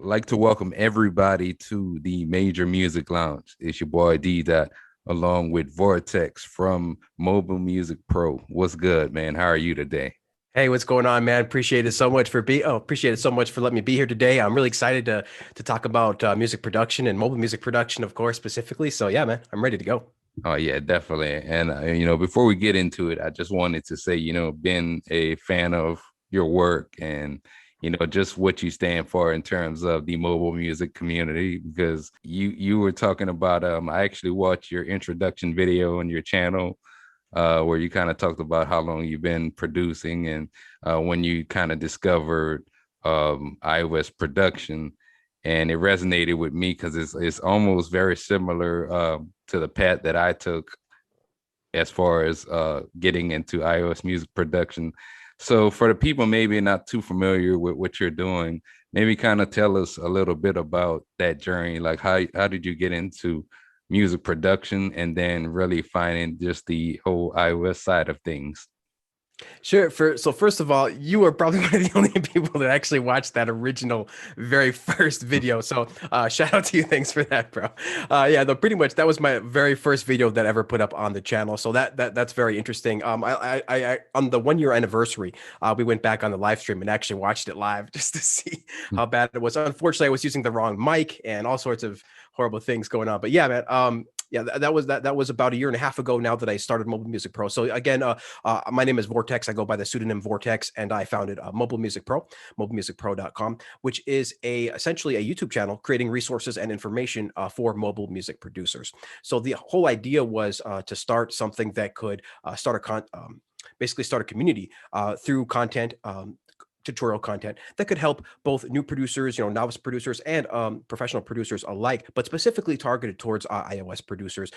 like to welcome everybody to the Major Music Lounge. It's your boy D Dot, along with Vortex from Mobile Music Pro. What's good, man? How are you today? Hey, what's going on, man? Appreciate it so much for letting me be here today. I'm really excited to talk about music production and mobile music production, of course, specifically. So yeah, man, I'm ready to go. Oh yeah, definitely. And before we get into it, I just wanted to say, been a fan of your work and just what you stand for in terms of the mobile music community because you were talking about I actually watched your introduction video on your channel where you kind of talked about how long you've been producing and when you kind of discovered iOS production, and it resonated with me because it's almost very similar to the path that I took as far as getting into iOS music production. So for the people maybe not too familiar with what you're doing, maybe kind of tell us a little bit about that journey. Like how did you get into music production and then really finding just the whole iOS side of things? Sure. So first of all, you are probably one of the only people that actually watched that original very first video. So shout out to you. Thanks for that, bro. Yeah, though pretty much that was my very first video that I ever put up on the channel. So that's very interesting. I on the 1 year anniversary, we went back on the live stream and actually watched it live just to see how bad it was. Unfortunately, I was using the wrong mic and all sorts of horrible things going on. But yeah, man. Yeah, that was about a year and a half ago now that I started Mobile Music Pro. So again, my name is Vortex. I go by the pseudonym Vortex, and I founded Mobile Music Pro, mobilemusicpro.com, which is essentially a YouTube channel creating resources and information for mobile music producers. So the whole idea was to start something that could basically start a community through content, tutorial content that could help both new producers, novice producers, and professional producers alike, but specifically targeted towards iOS producers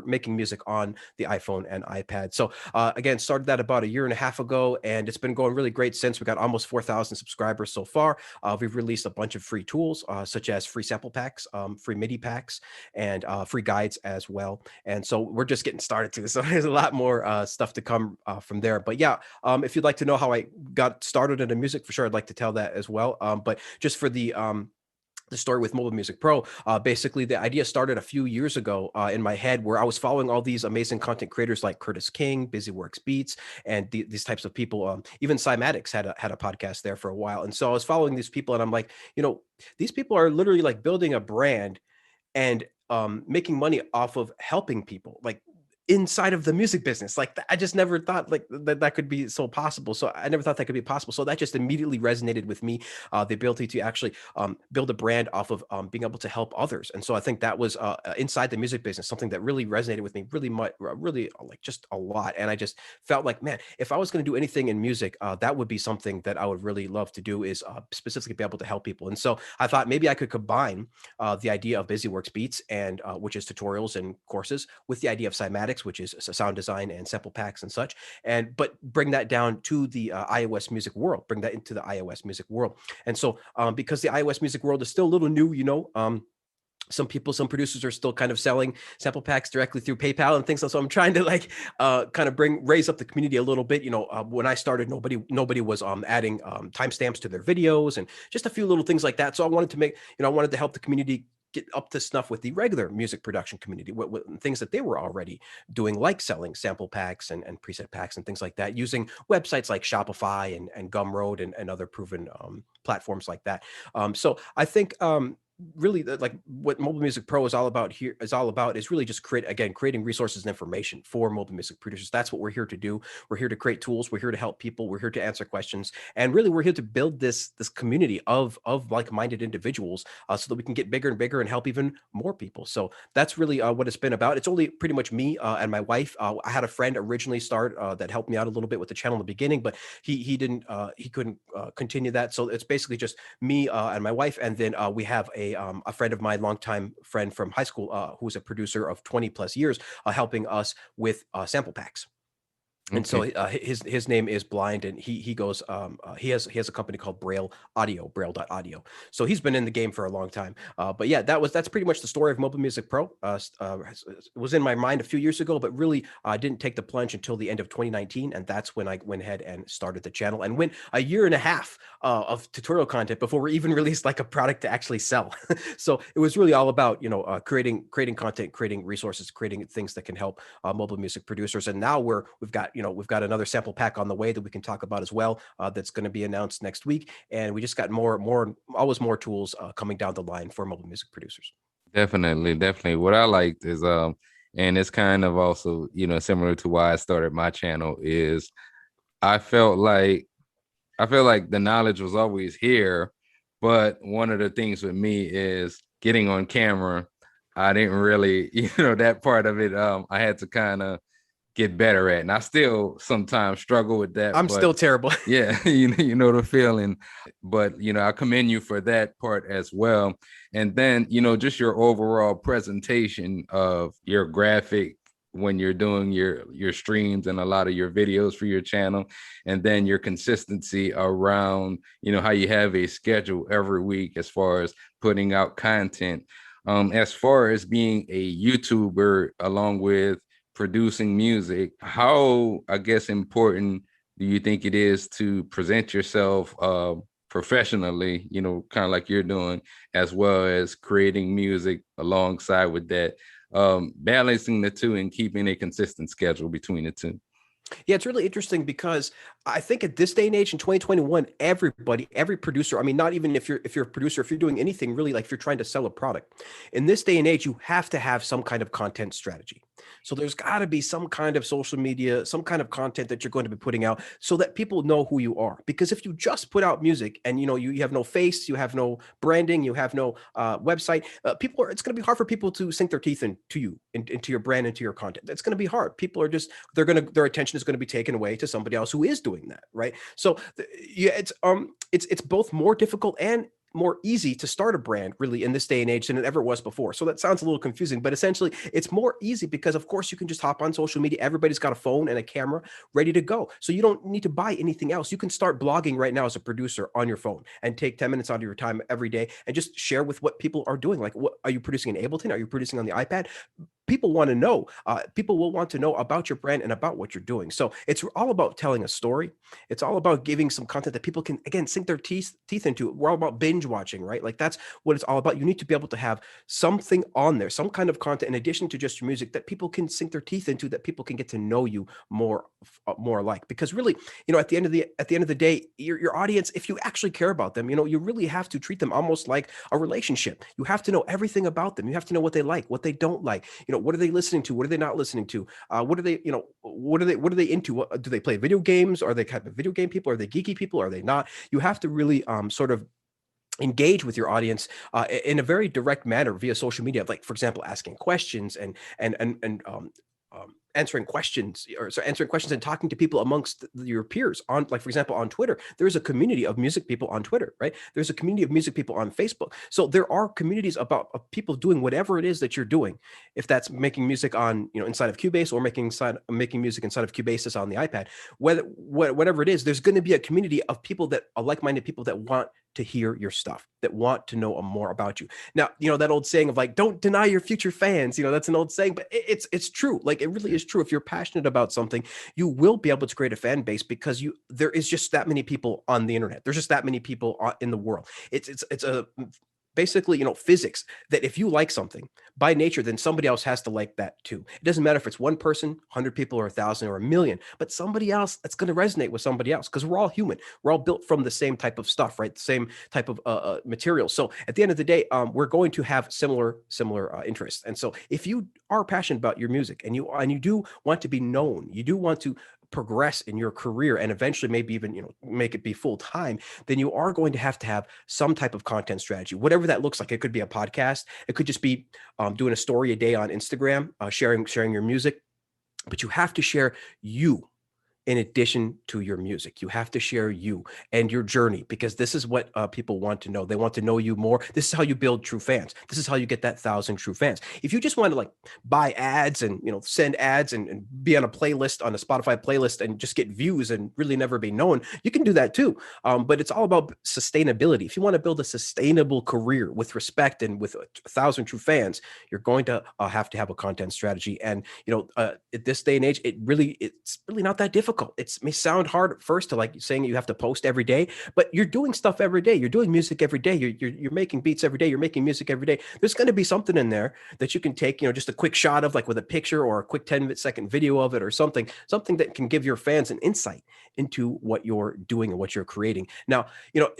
making music on the iPhone and iPad. So again, started that about a year and a half ago, and it's been going really great since. We got almost 4,000 subscribers so far. We've released a bunch of free tools, such as free sample packs, free MIDI packs, and free guides as well. And so we're just getting started too. So there's a lot more stuff to come from there. But yeah, if you'd like to know how I got started in the music, for sure, I'd like to tell that as well. But just for the story with Mobile Music Pro, basically the idea started a few years ago in my head, where I was following all these amazing content creators like Curtis King, BusyWorks Beats, and these types of people. Even Cymatics had a podcast there for a while, and so I was following these people, and I'm like, these people are literally like building a brand and making money off of helping people. Like inside of the music business, like I just never thought like that could be so possible. So I never thought that could be possible. So that just immediately resonated with me, the ability to actually build a brand off of being able to help others. And so I think that was inside the music business, something that really resonated with me really much, really like just a lot. And I just felt like, man, if I was going to do anything in music, that would be something that I would really love to do, is specifically be able to help people. And so I thought maybe I could combine the idea of BusyWorks Beats, and which is tutorials and courses, with the idea of Cymatics, which is sound design and sample packs and such, and but bring that down to the iOS music world, bring that into the iOS music world. And so because the iOS music world is still a little new, some producers are still kind of selling sample packs directly through PayPal and things. So I'm trying to like kind of raise up the community a little bit. When I started, nobody was adding timestamps to their videos and just a few little things like that. So I wanted to I wanted to help the community get up to snuff with the regular music production community, what things that they were already doing, like selling sample packs and preset packs and things like that, using websites like Shopify and Gumroad and other proven platforms like that. So I think really like what Mobile Music Pro is all about here is really just creating resources and information for mobile music producers. That's what we're here to do. We're here to create tools, we're here to help people, we're here to answer questions, and really we're here to build this community of like-minded individuals, so that we can get bigger and bigger and help even more people. So that's really what it's been about. It's only pretty much me and my wife. I had a friend originally start that helped me out a little bit with the channel in the beginning, but he couldn't continue that. So it's basically just me and my wife, and then we have a friend of mine, longtime friend from high school, who's a producer of 20 plus years, helping us with sample packs. And so Okay. his name is Blind, and he goes he has a company called Braille Audio, Braille.audio. So he's been in the game for a long time. But yeah, that's pretty much the story of Mobile Music Pro. It was in my mind a few years ago, but really didn't take the plunge until the end of 2019, and that's when I went ahead and started the channel, and went a year and a half of tutorial content before we even released like a product to actually sell. So it was really all about creating content, creating resources, creating things that can help mobile music producers. And now we've got another sample pack on the way that we can talk about as well. That's going to be announced next week, and we just got always more tools coming down the line for mobile music producers. Definitely, definitely. What I liked is and it's kind of also, similar to why I started my channel is I felt like I feel like the knowledge was always here, but one of the things with me is getting on camera. I didn't really, that part of it, I had to kind of get better at, and I still sometimes struggle with that. I'm But still terrible. yeah, you know the feeling. But I commend you for that part as well. And then just your overall presentation of your graphic when you're doing your streams and a lot of your videos for your channel, and then your consistency around how you have a schedule every week as far as putting out content, as far as being a YouTuber along with producing music. How, I guess, important do you think it is to present yourself professionally, kind of like you're doing, as well as creating music alongside with that, balancing the two and keeping a consistent schedule between the two? Yeah, it's really interesting because I think at this day and age in 2021, everybody, every producer, I mean, not even if you're a producer, if you're doing anything really, like if you're trying to sell a product, in this day and age, you have to have some kind of content strategy. So there's got to be some kind of social media, some kind of content that you're going to be putting out so that people know who you are. Because if you just put out music and you have no face, you have no branding, you have no website, it's going to be hard for people to sink their teeth into you, into your brand, into your content. That's going to be hard. People are just their attention is going to be taken away to somebody else who is doing that, right? So yeah, it's both more difficult and more easy to start a brand really in this day and age than it ever was before. So that sounds a little confusing, but essentially it's more easy because of course you can just hop on social media. Everybody's got a phone and a camera ready to go. So you don't need to buy anything else. You can start blogging right now as a producer on your phone and take 10 minutes out of your time every day and just share with what people are doing. Like, what are you producing in Ableton? Are you producing on the iPad? People want to know. People will want to know about your brand and about what you're doing. So it's all about telling a story. It's all about giving some content that people can again sink their teeth into. We're all about binge watching, right? Like that's what it's all about. You need to be able to have something on there, some kind of content in addition to just your music that people can sink their teeth into, that people can get to know you more like. Because really, at the end of the day, your audience, if you actually care about them, you really have to treat them almost like a relationship. You have to know everything about them. You have to know what they like, what they don't like. What are they listening to? What are they not listening to? What are they, what are they into? What do they play video games? Are they kind of video game people? Are they geeky people? Are they not? You have to really sort of engage with your audience in a very direct manner via social media, like for example asking questions and answering questions, or so answering questions and talking to people amongst your peers on, like for example on Twitter. There's a community of music people on Twitter, right? There's a community of music people on Facebook. So there are communities of people doing whatever it is that you're doing. If that's making music on inside of Cubase, or making music inside of Cubasis on the iPad, whatever it is, there's going to be a community of people that are like-minded people that want to hear your stuff, that want to know more about you. Now, that old saying of like, don't deny your future fans, that's an old saying, but it's true. Like it really is true. If you're passionate about something, you will be able to create a fan base because there is just that many people on the internet. There's just that many people in the world. It's a basically physics, that if you like something by nature, then somebody else has to like that too. It doesn't matter if it's one person, 100 people, or 1,000 or 1,000,000, but somebody else, that's going to resonate with somebody else, because we're all human. We're all built from the same type of stuff, right? The same type of material. So at the end of the day, we're going to have similar interests. And so if you are passionate about your music and you do want to be known, you do want to progress in your career and eventually maybe even make it be full time, then you are going to have some type of content strategy, whatever that looks like. It could be a podcast, it could just be doing a story a day on Instagram, sharing your music, but you have to share you. in addition to your music. You have to share you and your journey, because this is what people want to know. They want to know you more. This is how you build true fans. This is how you get that 1,000 true fans. If you just want to like buy ads and send ads and be on a playlist, on a Spotify playlist, and just get views and really never be known, you can do that too. But it's all about sustainability. If you want to build a sustainable career with respect and with 1,000 true fans, you're going to have a content strategy. And at this day and age, it's really not that difficult. It may sound hard at first to like saying you have to post every day, but you're doing stuff every day. You're doing music every day. You're making beats every day. You're making music every day. There's going to be something in there that you can take, just a quick shot of, like with a picture or a quick 10-second video of it, or something that can give your fans an insight into what you're doing and what you're creating. Now,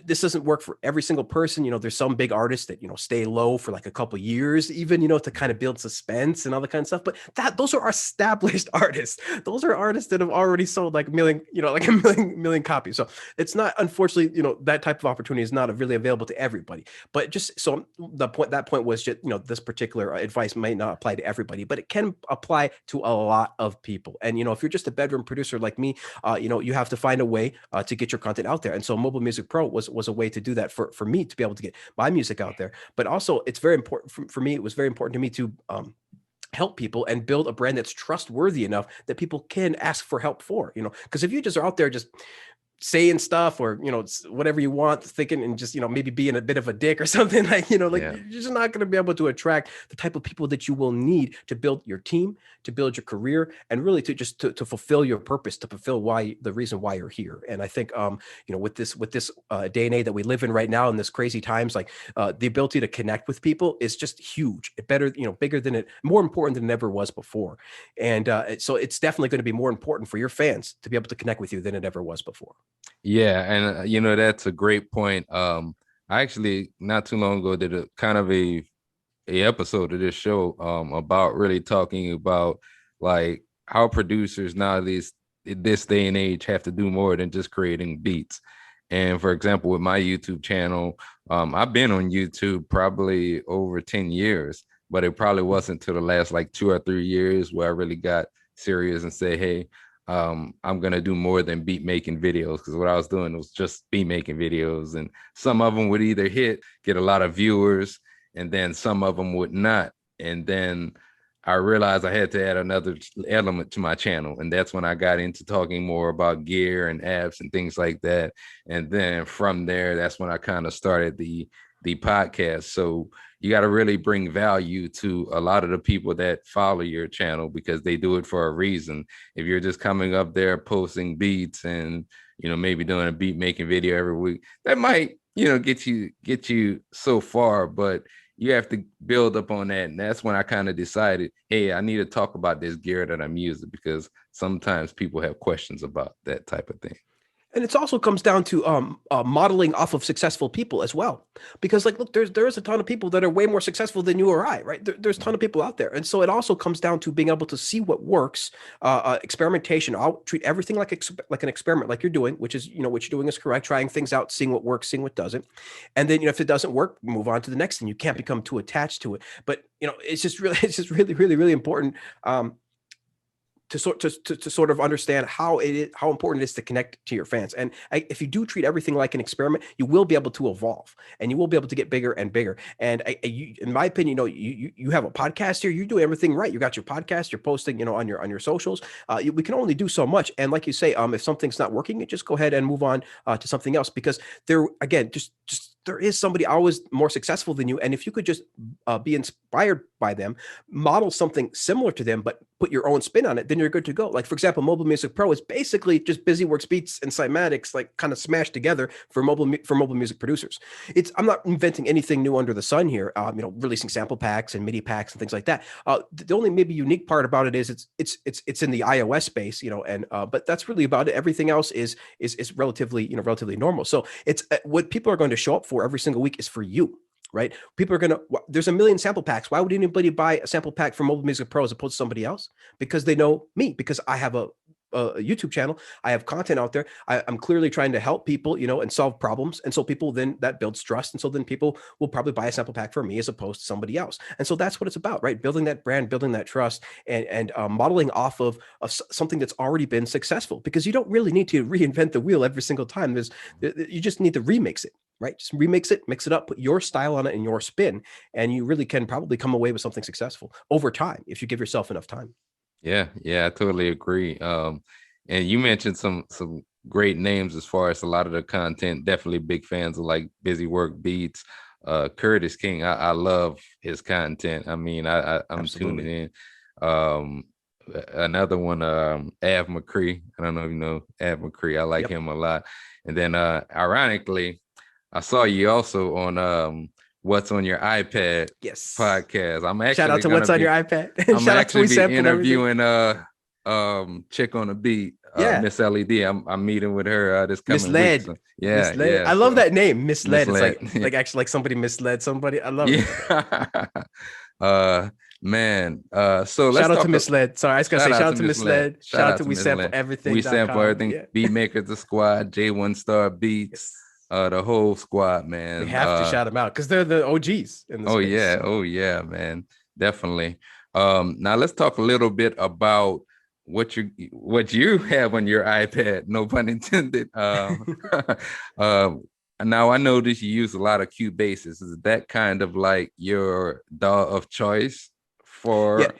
this doesn't work for every single person. There's some big artists that, stay low for like a couple years, even, to kind of build suspense and all that kind of stuff. But those are established artists. Those are artists that have already sold like a million, like a million copies. So it's not, unfortunately, that type of opportunity is not really available to everybody. But just so that point was just, this particular advice might not apply to everybody, but it can apply to a lot of people. And, if you're just a bedroom producer like me, you have to find a way to get your content out there. And so Mobile Music Pro was a way to do that for me, to be able to get my music out there. But also, it's very important for me. It was very important to me to help people and build a brand that's trustworthy enough that people can ask for help for, because if you just are out there just saying stuff, or whatever you want, thinking, and just maybe being a bit of a dick or something, like Yeah. you're just not going to be able to attract the type of people that you will need to build your team, to build your career, and really to fulfill your purpose, to fulfill the reason why you're here. And I think with this day and age that we live in right now, in this crazy times, like the ability to connect with people is just huge. Bigger than more important than it ever was before. And so it's definitely going to be more important for your fans to be able to connect with you than it ever was before. Yeah, and that's a great point. I actually not too long ago did a kind of a episode of this show about really talking about like how producers nowadays in this day and age have to do more than just creating beats. And for example, with my YouTube channel, I've been on YouTube probably over 10 years, but it probably wasn't until the last like 2 or 3 years where I really got serious and say, hey, I'm gonna do more than beat making videos, because what I was doing was just beat making videos, and some of them would either get a lot of viewers, and then some of them would not. And then I realized I had to add another element to my channel, and that's when I got into talking more about gear and apps and things like that. And then from there, that's when I kind of started the podcast. So you got to really bring value to a lot of the people that follow your channel, because they do it for a reason. If you're just coming up there posting beats and maybe doing a beat making video every week, that might get you so far, but you have to build up on that. And that's when I kind of decided, hey, I need to talk about this gear that I'm using, because sometimes people have questions about that type of thing. And it also comes down to modeling off of successful people as well, because like, look, there's a ton of people that are way more successful than you or I, right? There's a ton of people out there, and so it also comes down to being able to see what works. Experimentation. I'll treat everything like an experiment, like you're doing, which is what you're doing is correct. Trying things out, seeing what works, seeing what doesn't, and then if it doesn't work, move on to the next thing. You can't become too attached to it, but it's just really, really, really important. To sort of understand how important it is to connect to your fans. And if you do treat everything like an experiment, you will be able to evolve, and you will be able to get bigger and bigger. And in my opinion, you have a podcast here. You do everything right. You got your podcast. You're posting, on your socials. We can only do so much. And like you say, if something's not working, you just go ahead and move on to something else, because there is somebody always more successful than you. And if you could just be inspired by them, model something similar to them, but put your own spin on it, then you're good to go. Like, for example, Mobile Music Pro is basically just BusyWorks beats and Cymatics, like kind of smashed together for mobile music producers. I'm not inventing anything new under the sun here. Releasing sample packs and MIDI packs and things like that. The only maybe unique part about it is it's in the iOS space, but that's really about it. Everything else is relatively normal. So it's what people are going to show up for every single week is for you, right? People are there's a million sample packs. Why would anybody buy a sample pack from Mobile Music Pro as opposed to somebody else? Because they know me, because I have a a YouTube channel. I have content out there. I'm clearly trying to help people, and solve problems. And so people then that builds trust. And so then people will probably buy a sample pack from me as opposed to somebody else. And so that's what it's about, right? Building that brand, building that trust, and modeling off of something that's already been successful, because you don't really need to reinvent the wheel every single time. You just need to remix it, right? Just remix it, mix it up, put your style on it and your spin, and you really can probably come away with something successful over time if you give yourself enough time. Yeah, I totally agree. And you mentioned some great names as far as a lot of the content. Definitely big fans of like Busy Work Beats, Curtis King. I love his content. I mean, I'm Absolutely. tuning in. Another one, Av McCree. I don't know if you know Av McCree. I like Yep. him a lot. And then ironically, I saw you also on What's on Your iPad Yes. podcast. Shout out to What's on Your iPad. I'm Shout out to actually We be Sampled Everything. interviewing Chick on the Beat, Yeah. Miss LED. I'm meeting with her this coming week. Misled. So yeah, Misled. yeah. I love So that name, Misled. It's misled. like actually like somebody misled somebody. I love it. Yeah. uh man. So let's Shout out to talk. Misled. Sorry, I was gonna say Shout shout out out to to Miss Led. Misled. Shout Shout out out to to We Miss Sample Led. We sample Everything.com. everything. Yeah. Beat Makers, the squad, J1 Star Beats, Yes. the whole squad, We man. have to shout them out because they're the OGs in the space. So. Oh yeah, man. Definitely. Now let's talk a little bit about what you have on your iPad, no pun intended. Um, now I notice you use a lot of Cubases. Is that kind of like your DAW of choice Yeah, for?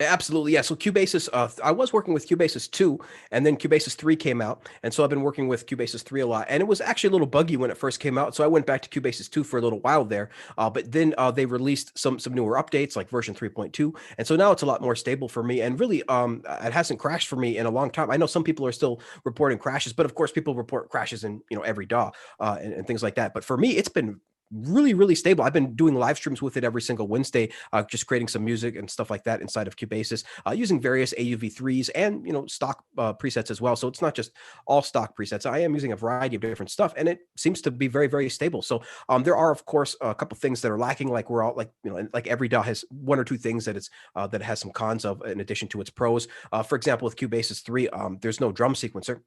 absolutely. Yeah. So Cubasis, I was working with Cubasis 2, and then Cubasis 3 came out. And so I've been working with Cubasis 3 a lot. And it was actually a little buggy when it first came out. So I went back to Cubasis 2 for a little while there. But then they released some newer updates like version 3.2. And so now it's a lot more stable for me. And really, it hasn't crashed for me in a long time. I know some people are still reporting crashes, but of course, people report crashes in every DAW and things like that. But for me, it's been really stable. I've been doing live streams with it every single Wednesday, just creating some music and stuff like that inside of Cubasis, using various AUV3s and stock presets as well. So it's not just all stock presets. I am using a variety of different stuff, and it seems to be very stable. So there are of course a couple things that are lacking. Like we're all like every DAW has one or two things that it's that it has some cons of in addition to its pros. For example, with Cubasis 3, there's no drum sequencer.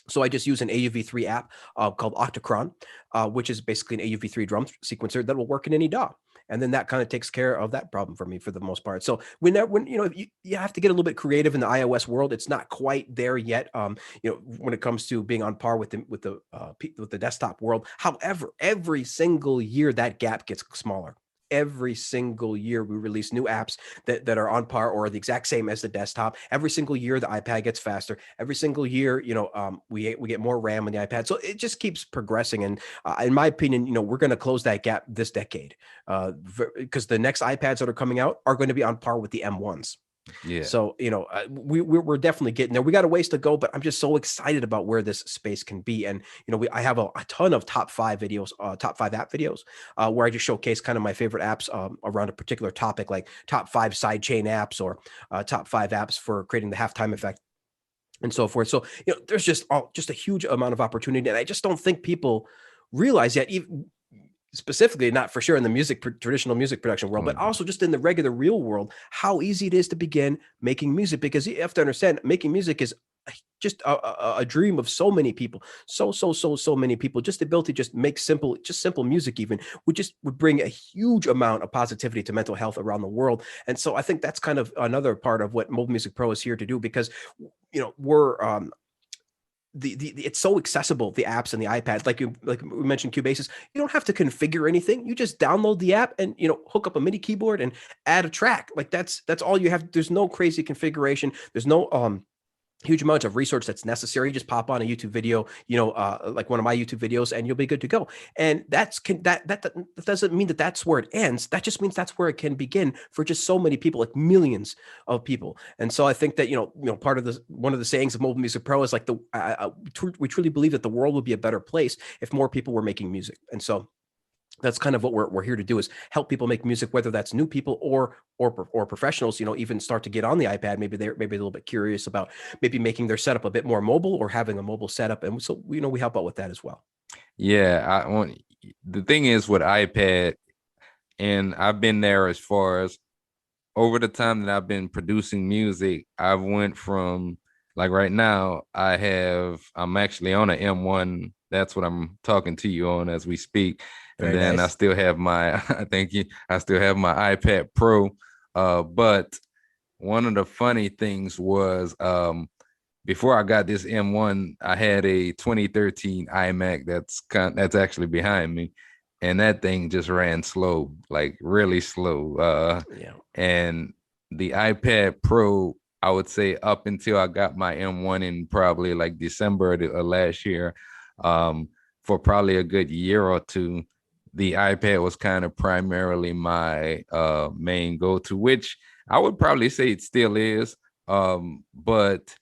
So I just use an AUV3 app called Octocron, which is basically an AUV3 drum sequencer that will work in any DAW. And then that kind of takes care of that problem for me for the most part. So when you have to get a little bit creative in the iOS world, it's not quite there yet. When it comes to being on par with the desktop world. However, every single year that gap gets smaller. Every single year we release new apps that are on par or the exact same as the desktop. Every single year the iPad gets faster. Every single year, we get more RAM on the iPad. So it just keeps progressing. And in my opinion, we're going to close that gap this decade because the next iPads that are coming out are going to be on par with the M1s. Yeah. So, we're definitely getting there. We got a ways to go, but I'm just so excited about where this space can be. And, I have a ton of top 5 videos, top 5 app videos, where I just showcase kind of my favorite apps around a particular topic, like top 5 sidechain apps or top 5 apps for creating the halftime effect and so forth. So, there's just a huge amount of opportunity. And I just don't think people realize yet, even specifically not for sure in the traditional music production world, but also just in the regular real world, how easy it is to begin making music. Because you have to understand, making music is just a dream of so many people, so many people. Just the ability to just make simple music even would bring a huge amount of positivity to mental health around the world. And so I think that's kind of another part of what Mobile Music Pro is here to do, because we're it's so accessible, the apps and the iPad. Like we mentioned Cubasis, you don't have to configure anything. You just download the app and hook up a MIDI keyboard and add a track. Like that's all you have. There's no crazy configuration. There's no huge amounts of research that's necessary. You just pop on a YouTube video, like one of my YouTube videos, and you'll be good to go. And that doesn't mean that that's where it ends. That just means that's where it can begin for just so many people, like millions of people. And so I think that part of one of the sayings of Mobile Music Pro is like we truly believe that the world would be a better place if more people were making music. And so that's kind of what we're here to do, is help people make music, whether that's new people or professionals, even start to get on the iPad. Maybe they're a little bit curious about maybe making their setup a bit more mobile or having a mobile setup. And so, we help out with that as well. Yeah. The thing is with iPad, and I've been there as far as over the time that I've been producing music, I've went from like right now, I'm actually on an M1. That's what I'm talking to you on as we speak. And Very then I nice. still have my, I think I still have my iPad Pro. But one of the funny things was, before I got this M1, I had a 2013 iMac that's actually behind me, and that thing just ran slow, like really slow. Yeah. And the iPad Pro, I would say up until I got my M1 in probably like December of last year, um, for probably a good year or two, the iPad was kind of primarily my main go-to, which I would probably say it still is. But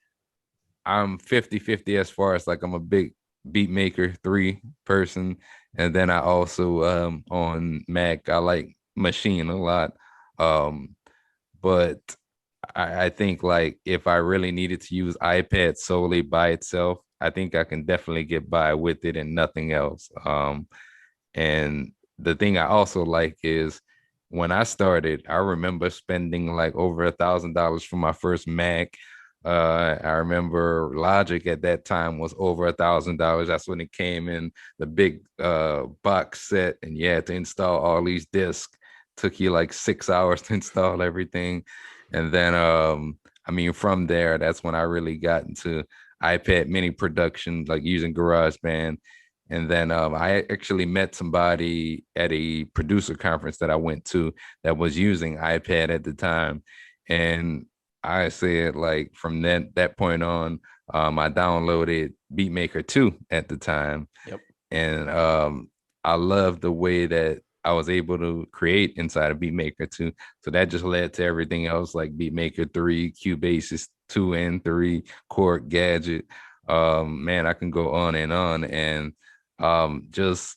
I'm 50-50 as far as like I'm a big beat maker 3 person. And then I also on Mac, I like Machine a lot. Um, but I think like if I really needed to use iPad solely by itself, I think I can definitely get by with it and nothing else. And the thing I also like is when I started, I remember spending like over $1,000 for my first Mac. I remember Logic at that time was over $1,000. That's when it came in the big box set, and you had to install all these discs. Took you like 6 hours to install everything, and then I mean, from there, that's when I really got into iPad mini production, like using GarageBand. And then I actually met somebody at a producer conference that I went to that was using iPad at the time. And I said, like, from that point on, I downloaded Beatmaker 2 at the time. Yep. And I love the way that I was able to create inside of Beatmaker 2. So that just led to everything else like Beatmaker 3, Cubase 2 and 3, Chord Gadget. Man, I can go on and on. And just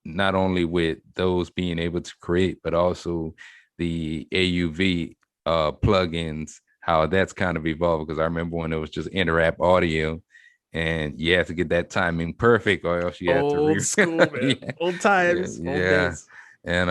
not only with those being able to create, but also the AUV plugins, how that's kind of evolved. Because I remember when it was just Interap Audio, and you have to get that timing perfect, or else you have to Old school, man. yeah, Old yeah, times, old yeah. days. And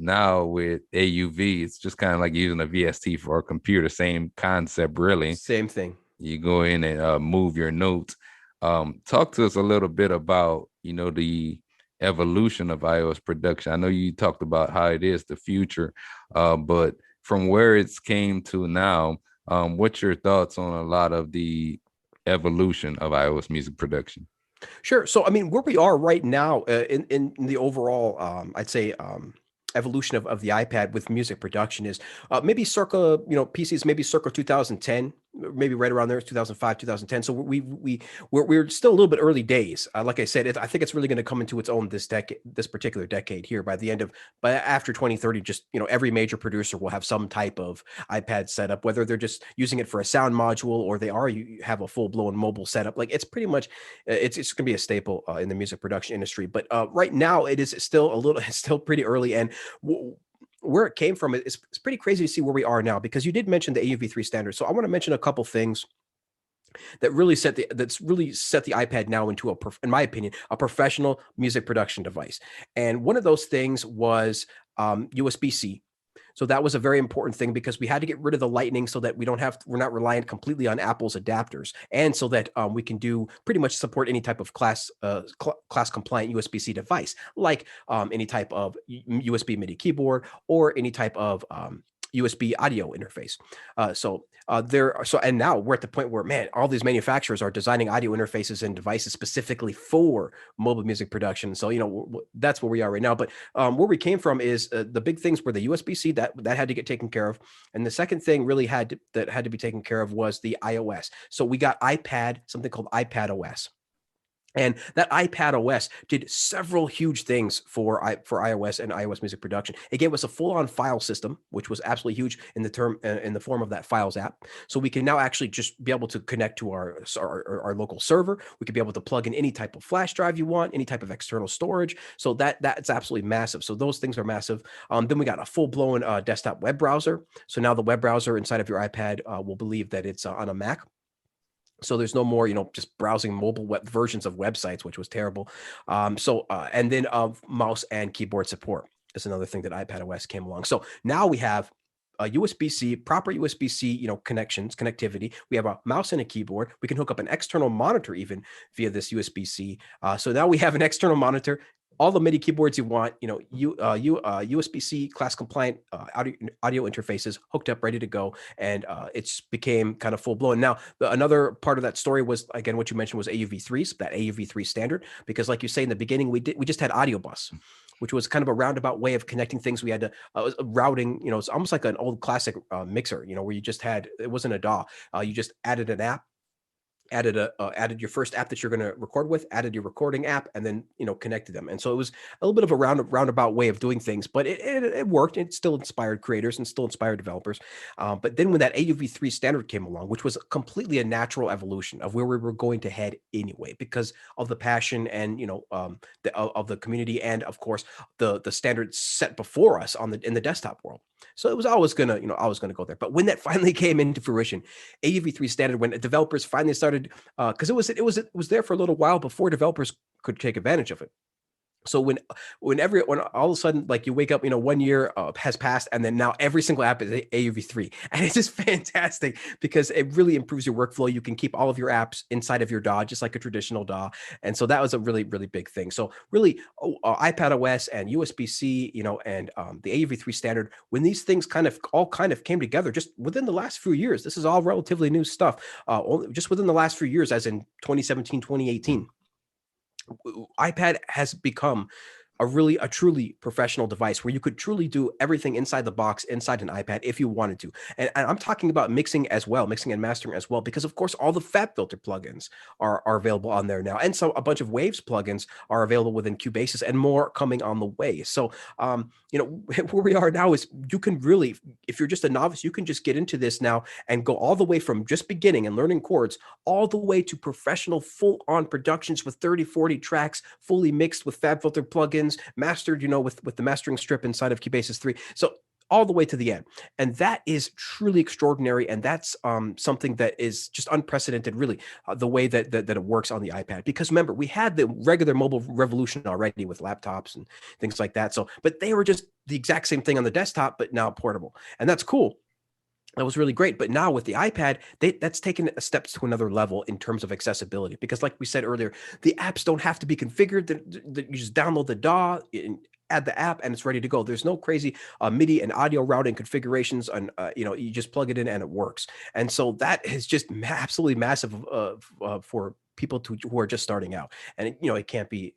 now with AUV, it's just kind of like using a VST for a computer, same concept, really. Same thing. You go in and move your notes. Talk to us a little bit about, the evolution of iOS production. I know you talked about how it is the future, but from where it's came to now, what's your thoughts on a lot of the evolution of iOS music production? Sure. So, I mean, where we are right now in the overall, I'd say, evolution of the iPad with music production is maybe circa, PCs, maybe circa 2010, maybe right around there, 2005, 2010. So we're still a little bit early days. Like I said, I think it's really going to come into its own this decade, this particular decade here by the end of, but after 2030, just, every major producer will have some type of iPad setup, whether they're just using it for a sound module or they are, you have a full blown mobile setup. Like it's pretty much it's going to be a staple in the music production industry. But right now, it is still a little, it's still pretty early, and where it came from, it's pretty crazy to see where we are now. Because you did mention the AUV3 standard, so I want to mention a couple things that's really set the iPad now into in my opinion, a professional music production device. And one of those things was USB-C. So that was a very important thing because we had to get rid of the Lightning so that we're not reliant completely on Apple's adapters, and so that we can do pretty much support any type of class compliant USB-C device, like any type of USB MIDI keyboard or any type of USB audio interface. And now we're at the point where, man, all these manufacturers are designing audio interfaces and devices specifically for mobile music production. So that's where we are right now. But where we came from is the big things were the USB-C that had to get taken care of, and the second thing really that had to be taken care of was the iOS. So we got something called iPad OS. And that iPad OS did several huge things for iOS and iOS music production. It gave us a full-on file system, which was absolutely huge in the form of that Files app. So we can now actually just be able to connect to our local server. We could be able to plug in any type of flash drive you want, any type of external storage. So that's absolutely massive. So those things are massive. Then we got a full-blown desktop web browser. So now the web browser inside of your iPad will believe that it's on a Mac. So there's no more, just browsing mobile web versions of websites, which was terrible. And then mouse and keyboard support is another thing that iPad OS came along. So now we have a USB-C, proper USB-C, connectivity. We have a mouse and a keyboard. We can hook up an external monitor even via this USB-C. So now we have an external monitor, all the MIDI keyboards you want, USB-C class compliant audio interfaces hooked up, ready to go, and it's became kind of full blown. Now, another part of that story was, again, what you mentioned was AUV3, that AUV3 standard, because like you say in the beginning, we just had audio bus, which was kind of a roundabout way of connecting things. We had to routing, it's almost like an old classic mixer, where you just had, it wasn't a DAW. You just added an app, added your first app that you're going to record with, added your recording app, and then connected them. And so it was a little bit of a roundabout way of doing things, but it worked. It still inspired creators and still inspired developers. But then when that AUV3 standard came along, which was completely a natural evolution of where we were going to head anyway, because of the passion and of the community, and of course the standards set before us in the desktop world. So it was always gonna go there. But when that finally came into fruition, AUV3 standard, when developers finally started, because it was there for a little while before developers could take advantage of it. So when all of a sudden, like, you wake up, 1 year has passed, and then now every single app is AUV3, and it's just fantastic because it really improves your workflow. You can keep all of your apps inside of your DAW, just like a traditional DAW, and so that was a really, really big thing. So really, iPad OS and USB-C, and the AUV3 standard, when these things all came together just within the last few years. This is all relatively new stuff. Just within the last few years, as in 2017, 2018. iPad has become a truly professional device where you could truly do everything inside the box, inside an iPad, if you wanted to. And I'm talking about mixing and mastering as well, because of course all the FabFilter plugins are available on there now. And so a bunch of Waves plugins are available within Cubasis, and more coming on the way. So, where we are now is, you can really, if you're just a novice, you can just get into this now and go all the way from just beginning and learning chords all the way to professional full-on productions with 30, 40 tracks, fully mixed with FabFilter plugins, mastered, with the mastering strip inside of Cubasis 3. So all the way to the end. And that is truly extraordinary. And that's something that is just unprecedented, really, the way that it works on the iPad. Because remember, we had the regular mobile revolution already with laptops and things like that. So, but they were just the exact same thing on the desktop, but now portable. And that's cool. That was really great. But now with the iPad, that's taken a step to another level in terms of accessibility. Because like we said earlier, the apps don't have to be configured. You just download the DAW, add the app, and it's ready to go. There's no crazy MIDI and audio routing configurations, and you just plug it in and it works. And so that is just absolutely massive for people who are just starting out. And it can't be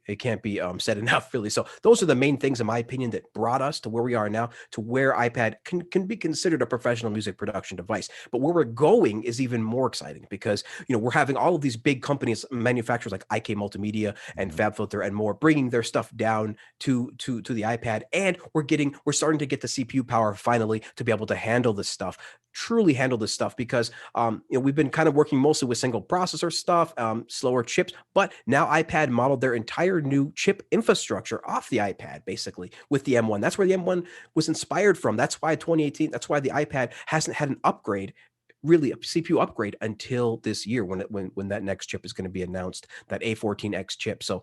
said enough, really. So those are the main things, in my opinion, that brought us to where we are now, to where iPad can be considered a professional music production device. But where we're going is even more exciting, because we're having all of these big companies, manufacturers like IK Multimedia and FabFilter and more, bringing their stuff down to the iPad, and we're starting to get the CPU power finally to be able to handle this stuff, truly handle this stuff, because we've been kind of working mostly with single processor stuff, slower chips, but now iPad modeled their entire new chip infrastructure off the iPad, basically, with the M1. That's where the M1 was inspired from. That's why 2018, that's why the iPad hasn't had an upgrade, really a CPU upgrade, until this year, when that next chip is going to be announced, that A14X chip. So,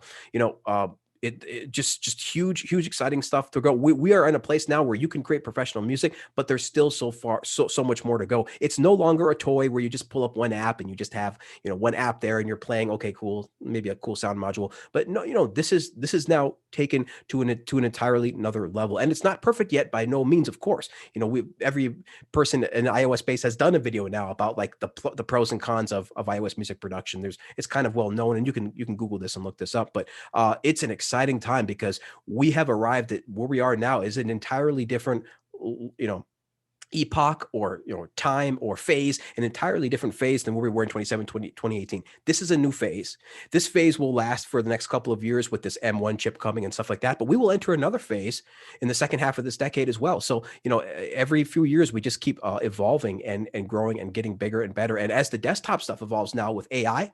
it just huge exciting stuff to go. We are in a place now where you can create professional music, but there's still so much more to go. It's no longer a toy where you just pull up one app and you just have one app there and you're playing, okay, cool, maybe a cool sound module, but no, this is now taken to an entirely another level. And it's not perfect yet, by no means, of course. Every person in the iOS space has done a video now about like the pros and cons of iOS music production. It's kind of well known, and you can Google this and look this up, but it's an exciting time, because we have arrived at where we are now is an entirely different epoch, or time, or phase, an entirely different phase than where we were in 2018. This is a new phase. This phase will last for the next couple of years with this M1 chip coming and stuff like that, but we will enter another phase in the second half of this decade as well. So every few years we just keep evolving and growing and getting bigger and better. And as the desktop stuff evolves now with AI,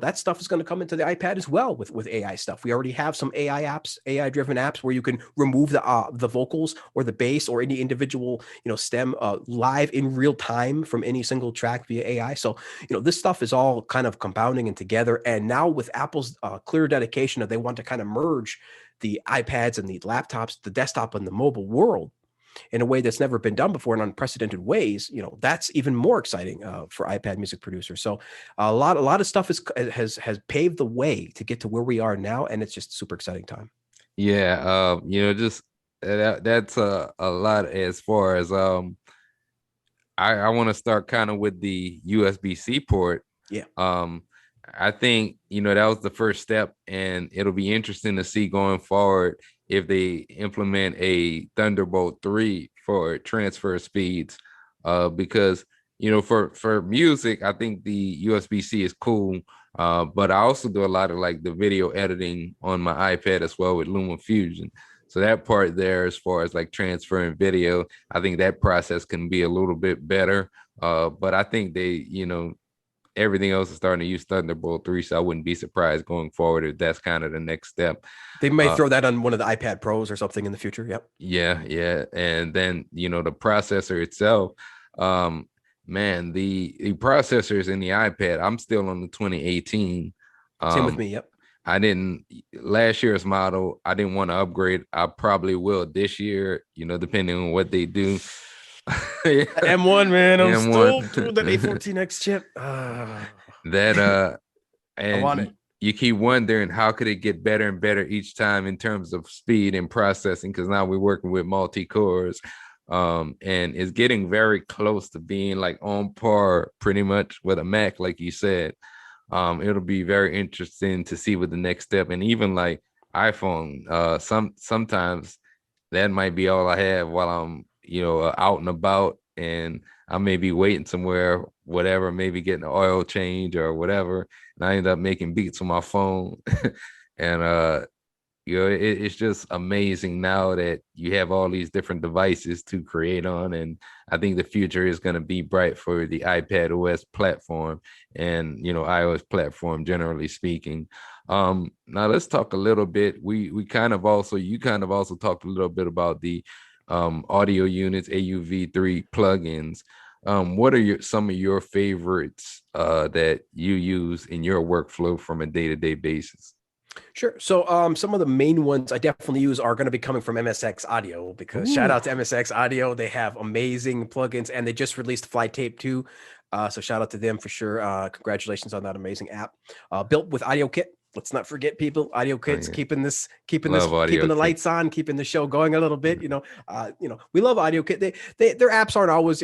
that stuff is going to come into the iPad as well with AI stuff. We already have some AI apps, AI driven apps, where you can remove the vocals or the bass or any individual stem live in real time from any single track via AI. So this stuff is all kind of compounding and together. And now with Apple's clear dedication that they want to kind of merge the iPads and the laptops, the desktop and the mobile world, in a way that's never been done before in unprecedented ways, that's even more exciting for iPad music producers. So a lot of stuff has paved the way to get to where we are now, and it's just a super exciting time. Yeah, just that's a lot as far as I want to start kind of with the USB-C port. Yeah. I think, that was the first step, and it'll be interesting to see going forward if they implement a Thunderbolt 3 for transfer speeds. Because, for music, I think the USB-C is cool. But I also do a lot of like the video editing on my iPad as well with LumaFusion. So that part there, as far as like transferring video, I think that process can be a little bit better. But I think everything else is starting to use Thunderbolt 3, so I wouldn't be surprised going forward if that's kind of the next step. They might throw that on one of the iPad Pros or something in the future. Yep. Yeah. And then, the processor itself, man, the processors in the iPad, I'm still on the 2018. Same with me. Yep. Last year's model, I didn't want to upgrade. I probably will this year, depending on what they do. M1, man, I'm still through that A14X chip. That and I want it. You keep wondering how could it get better and better each time in terms of speed and processing, because now we're working with multi-cores, and it's getting very close to being like on par pretty much with a Mac, like you said. It'll be very interesting to see what the next step, and even like iPhone, sometimes that might be all I have while I'm out and about, and I may be waiting somewhere, whatever, maybe getting an oil change or whatever, and I end up making beats on my phone. And it's just amazing now that you have all these different devices to create on, and I think the future is going to be bright for the iPad OS platform and iOS platform, generally speaking. Now let's talk a little bit. You kind of also talked a little bit about the audio units, AUV3 plugins. What are some of your favorites that you use in your workflow from a day-to-day basis? Sure. So some of the main ones I definitely use are going to be coming from MSX Audio, because shout out to MSX Audio. They have amazing plugins, and they just released Fly Tape 2. So shout out to them for sure. Congratulations on that amazing app. Built with AudioKit. Let's not forget, people. AudioKit's keeping the lights on, keeping the show going a little bit. We love AudioKit. Their apps aren't always,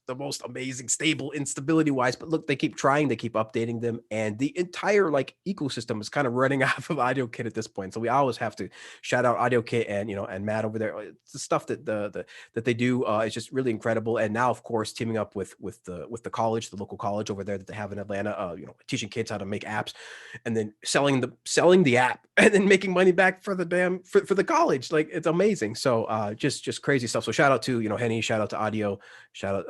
the most amazing, stable, instability wise, but look, they keep trying, they keep updating them, and the entire ecosystem is kind of running off of AudioKit at this point. So we always have to shout out AudioKit and Matt over there. It's the stuff that that they do is just really incredible. And now, of course, teaming up with the college, the local college over there that they have in Atlanta, teaching kids how to make apps, and then selling the app and then making money back for the for the college. Like, it's amazing. So just crazy stuff. So shout out to Henny, shout out to Audio, shout out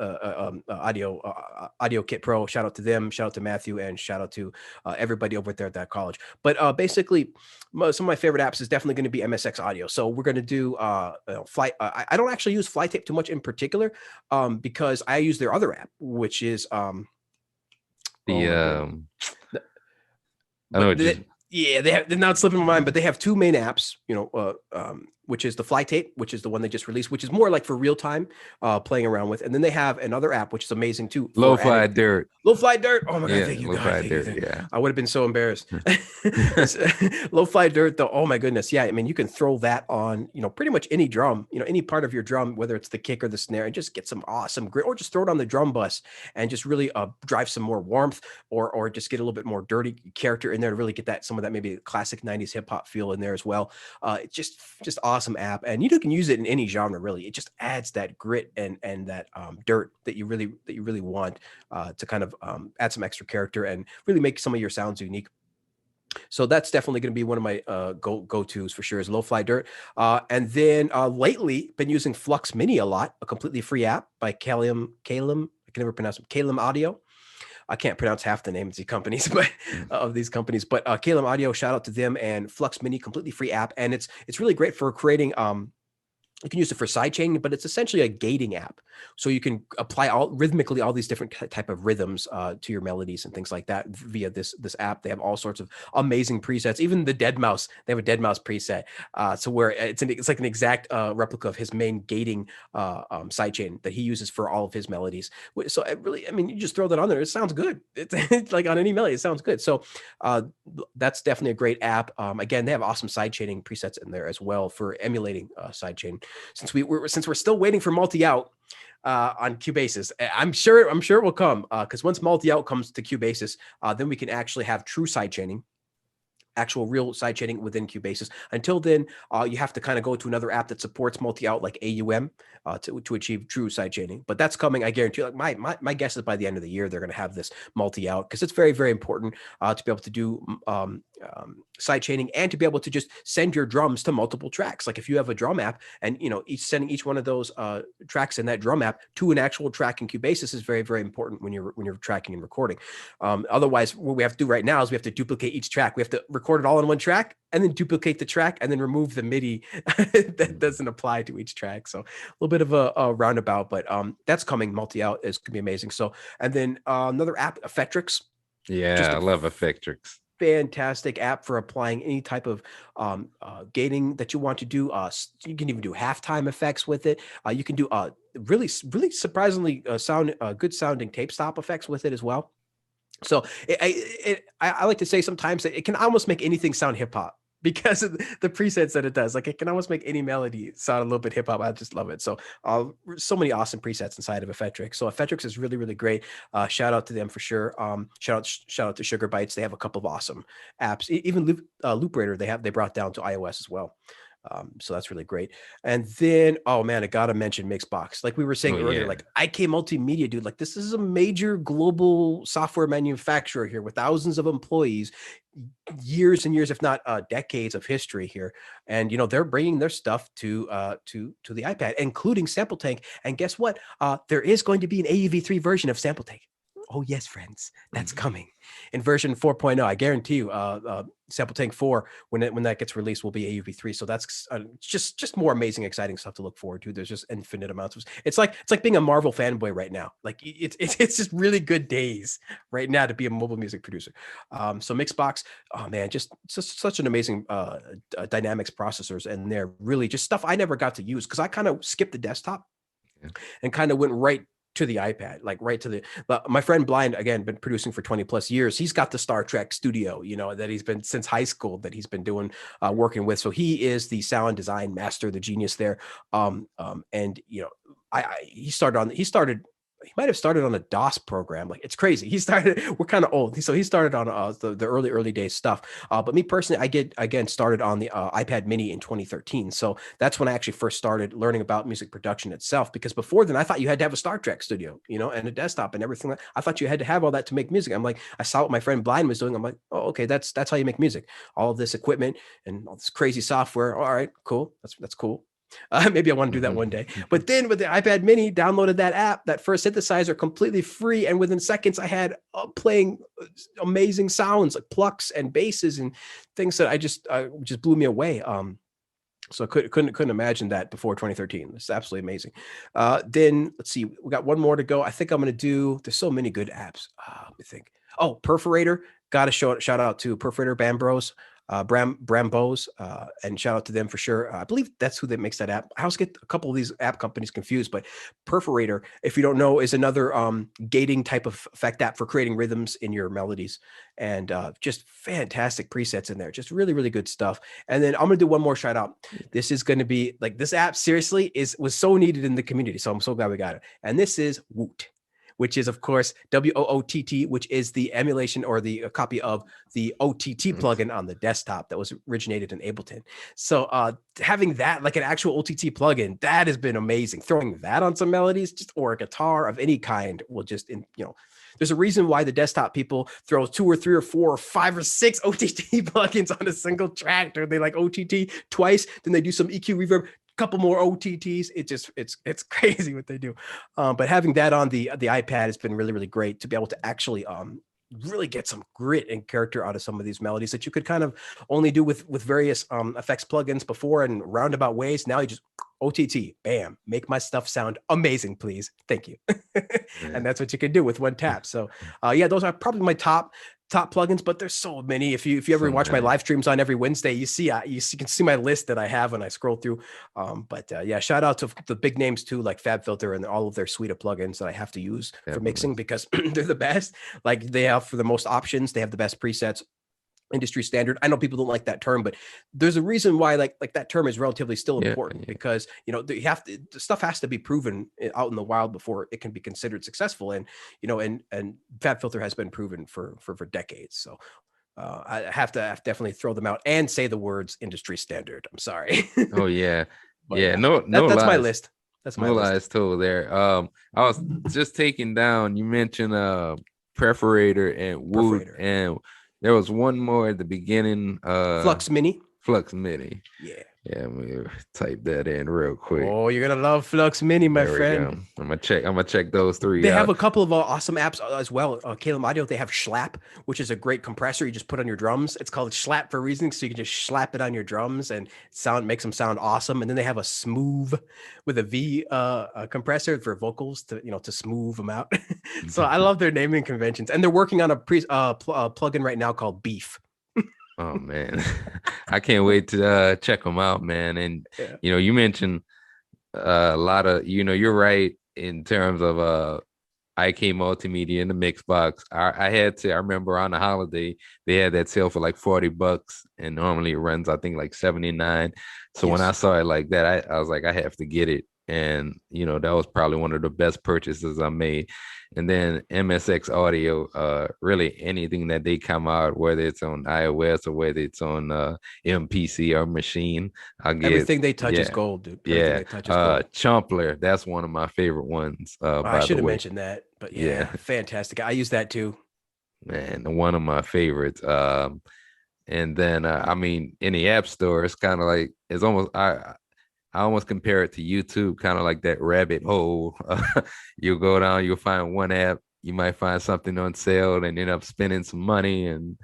AudioKit Pro, shout out to them, shout out to Matthew, and shout out to everybody over there at that college. But basically, some of my favorite apps is definitely going to be MSX Audio. So we're going to do Fly. I don't actually use Fly Tape too much in particular, because I use their other app, which is I know they're not slipping my mind, but they have two main apps, which is the Fly Tape, which is the one they just released, which is more like for real time playing around with. And then they have another app, which is amazing too. Lo-Fi Dirt. Lo-Fi Dirt. Oh my God. Thank you, God. Thank you. Yeah. I would have been so embarrassed. Lo-Fi Dirt, though. Oh my goodness. Yeah. I mean, you can throw that on, pretty much any drum, any part of your drum, whether it's the kick or the snare, and just get some awesome grit, or just throw it on the drum bus and just really drive some more warmth, or just get a little bit more dirty character in there to really get some of that maybe classic 90s hip hop feel in there as well. It's just awesome app, and you can use it in any genre really. It just adds that grit and that dirt that you really want to kind of add some extra character and really make some of your sounds unique. So that's definitely going to be one of my go-tos for sure, is Lo-Fi Dirt. And then lately been using Flux Mini a lot, a completely free app by Calum. I can never pronounce it. Calum Audio. I can't pronounce half the names of these companies, but Calum Audio, shout out to them, and Flux Mini, completely free app. And it's really great for creating You can use it for sidechain, but it's essentially a gating app. So you can apply rhythmically all these different type of rhythms to your melodies and things like that via this app. They have all sorts of amazing presets. Even the Dead Mouse, they have a Dead Mouse preset. So where it's like an exact replica of his main gating sidechain that he uses for all of his melodies. So I mean, you just throw that on there. It sounds good. It's like on any melody, it sounds good. So that's definitely a great app. Again, they have awesome sidechaining presets in there as well for emulating sidechain. Since we're still waiting for multi-out on Cubasis, I'm sure it will come because once multi-out comes to Cubasis, then we can actually have true sidechaining, actual real sidechaining within Cubasis. Until then, you have to kind of go to another app that supports multi-out like AUM to achieve true sidechaining. But that's coming, I guarantee you. Like my guess is by the end of the year, they're going to have this multi-out because it's very, very important to be able to do sidechaining and to be able to just send your drums to multiple tracks. Like if you have a drum app and, you know, sending each one of those tracks in that drum app to an actual track in Cubasis is very, very important when you're tracking and recording. Otherwise, what we have to do right now is we have to duplicate each track. We have to record it all in one track and then duplicate the track and then remove the MIDI that doesn't apply to each track. So a little bit of a roundabout, but that's coming. Multi-out is going to be amazing. So, and then another app, Effectrix. Yeah, I love Effectrix. Fantastic app for applying any type of gating that you want to do. You can even do halftime effects with it. You can do really surprisingly good sounding tape stop effects with it as well. So I like to say sometimes that it can almost make anything sound hip hop because of the presets that it does. Like it can almost make any melody sound a little bit hip hop. I just love it. So so many awesome presets inside of Effectrix. So Effectrix is really, really great. Shout out to them for sure. Shout out to Sugar Bytes. They have a couple of awesome apps. Even Looprator they brought down to iOS as well. So that's really great. And then, oh man, I gotta mention Mixbox. Like we were saying earlier, like IK Multimedia, dude, like this is a major global software manufacturer here with thousands of employees, years and years, if not decades of history here. And, you know, they're bringing their stuff to the iPad, including Sample Tank. And guess what? There is going to be an AUV3 version of Sample Tank. Oh yes, friends, that's coming in version 4.0. I guarantee you, Sample Tank 4, when that gets released, will be AUV3. So that's just more amazing, exciting stuff to look forward to. There's just infinite amounts of. It's like being a Marvel fanboy right now. Like it's just really good days right now to be a mobile music producer. So Mixbox, oh man, just such an amazing dynamics processors, and they're really just stuff I never got to use because I kind of skipped the desktop and kind of went right to the iPad, like right to my friend Blind, again, been producing for 20 plus years. He's got the Star Trek studio, you know, that he's been since high school that he's been doing, working with. So he is the sound design master, the genius there. And you know, he might have started on a DOS program. Like it's crazy. We're kind of old. So he started on the early days stuff. But me personally, I started on the iPad mini in 2013. So that's when I actually first started learning about music production itself, because before then I thought you had to have a Star Trek studio, you know, and a desktop and everything. I thought you had to have all that to make music. I'm like, I saw what my friend Blind was doing. I'm like, oh, okay, that's how you make music. All of this equipment and all this crazy software. All right, cool. That's cool. Maybe I want to do that one day. But then with the iPad mini, downloaded that app, that first synthesizer, completely free. And within seconds, I had playing amazing sounds like plucks and basses and things that I just blew me away. So I couldn't imagine that before 2013. It's absolutely amazing. Then let's see, we got one more to go. I think I'm going to do, there's so many good apps. Let me think. Oh, Perforator. Got to shout out to Perforator Bambros. Brambos, and shout out to them for sure. I believe that's who that makes that app. I always get a couple of these app companies confused, but Perforator, if you don't know, is another gating type of effect app for creating rhythms in your melodies, and just fantastic presets in there. Just really, really good stuff. And then I'm gonna do one more shout out. This is going to be like, this app seriously was so needed in the community, so I'm so glad we got it. And this is Woot, which is, of course, WOOTT, which is the emulation or the copy of the OTT plugin on the desktop that was originated in Ableton. So having that, like an actual OTT plugin, that has been amazing. Throwing that on some melodies, or a guitar of any kind, will just, there's a reason why the desktop people throw 2 or 3 or 4 or 5 or 6 OTT plugins on a single track. Or they like OTT twice, then they do some EQ reverb, couple more OTTs. It's crazy what they do. But having that on the iPad has been really, really great to be able to actually really get some grit and character out of some of these melodies that you could kind of only do with various effects plugins before in roundabout ways. Now you just OTT, bam, make my stuff sound amazing, please. Thank you. Yeah. And that's what you can do with one tap. So yeah, those are probably my top plugins, but there's so many. If you ever So watch my many. live streams on every Wednesday, you can see my list that I have when I scroll through. But yeah, shout out to the big names too, like FabFilter and all of their suite of plugins that I have to use for Definitely. mixing because they're the best. Like they have for the most options, they have the best presets, industry standard. I know people don't like that term, but there's a reason why like that term is relatively still Yeah, important yeah. because you have to the stuff has to be proven out in the wild before it can be considered successful. And and FabFilter has been proven for decades. So I have to definitely throw them out and say the words industry standard. I'm sorry, Oh yeah. but Yeah. yeah, No, no that's my lies. list. That's my No list. lies told there. I was just taking down, you mentioned Perforator and Woot, Perforator, and there was one more at the beginning, Flux Mini. Flux Mini. Yeah. Yeah, let me type that in real quick. Oh, you're gonna love Flux Mini, my There we go. friend. I'm gonna check those three They have out. a couple of awesome apps as well. Caleb Audio, they have Schlap, which is a great compressor you just put on your drums. It's called Schlap for a reason, so you can just slap it on your drums and sound makes them sound awesome. And then they have a Smooth with a V compressor for vocals to to smooth them out. So I love their naming conventions, and they're working on a plugin right now called Beef. Oh man, I can't wait to check them out, man. And Yeah. you mentioned a lot of, you're right in terms of IK Multimedia in the mix box. I remember on the holiday they had that sale for like $40, and normally it runs I think like 79. So when I Yes. saw it like that, I was like, I have to get it. And that was probably one of the best purchases I made. And then MSX Audio, really anything that they come out, whether it's on iOS or whether it's on MPC or machine, I'll get. Everything they touch is Yeah, gold, dude. Everything yeah. they touch is gold. Chumpler, that's one of my favorite ones, I by the should have way. mentioned that, but yeah, Yeah, fantastic. I use that too. man, one of my favorites. And then I mean, in the app store, it's kind of like it's almost I almost compare it to YouTube, kind of like that rabbit hole. You'll go down, you'll find one app, you might find something on sale and end up spending some money. And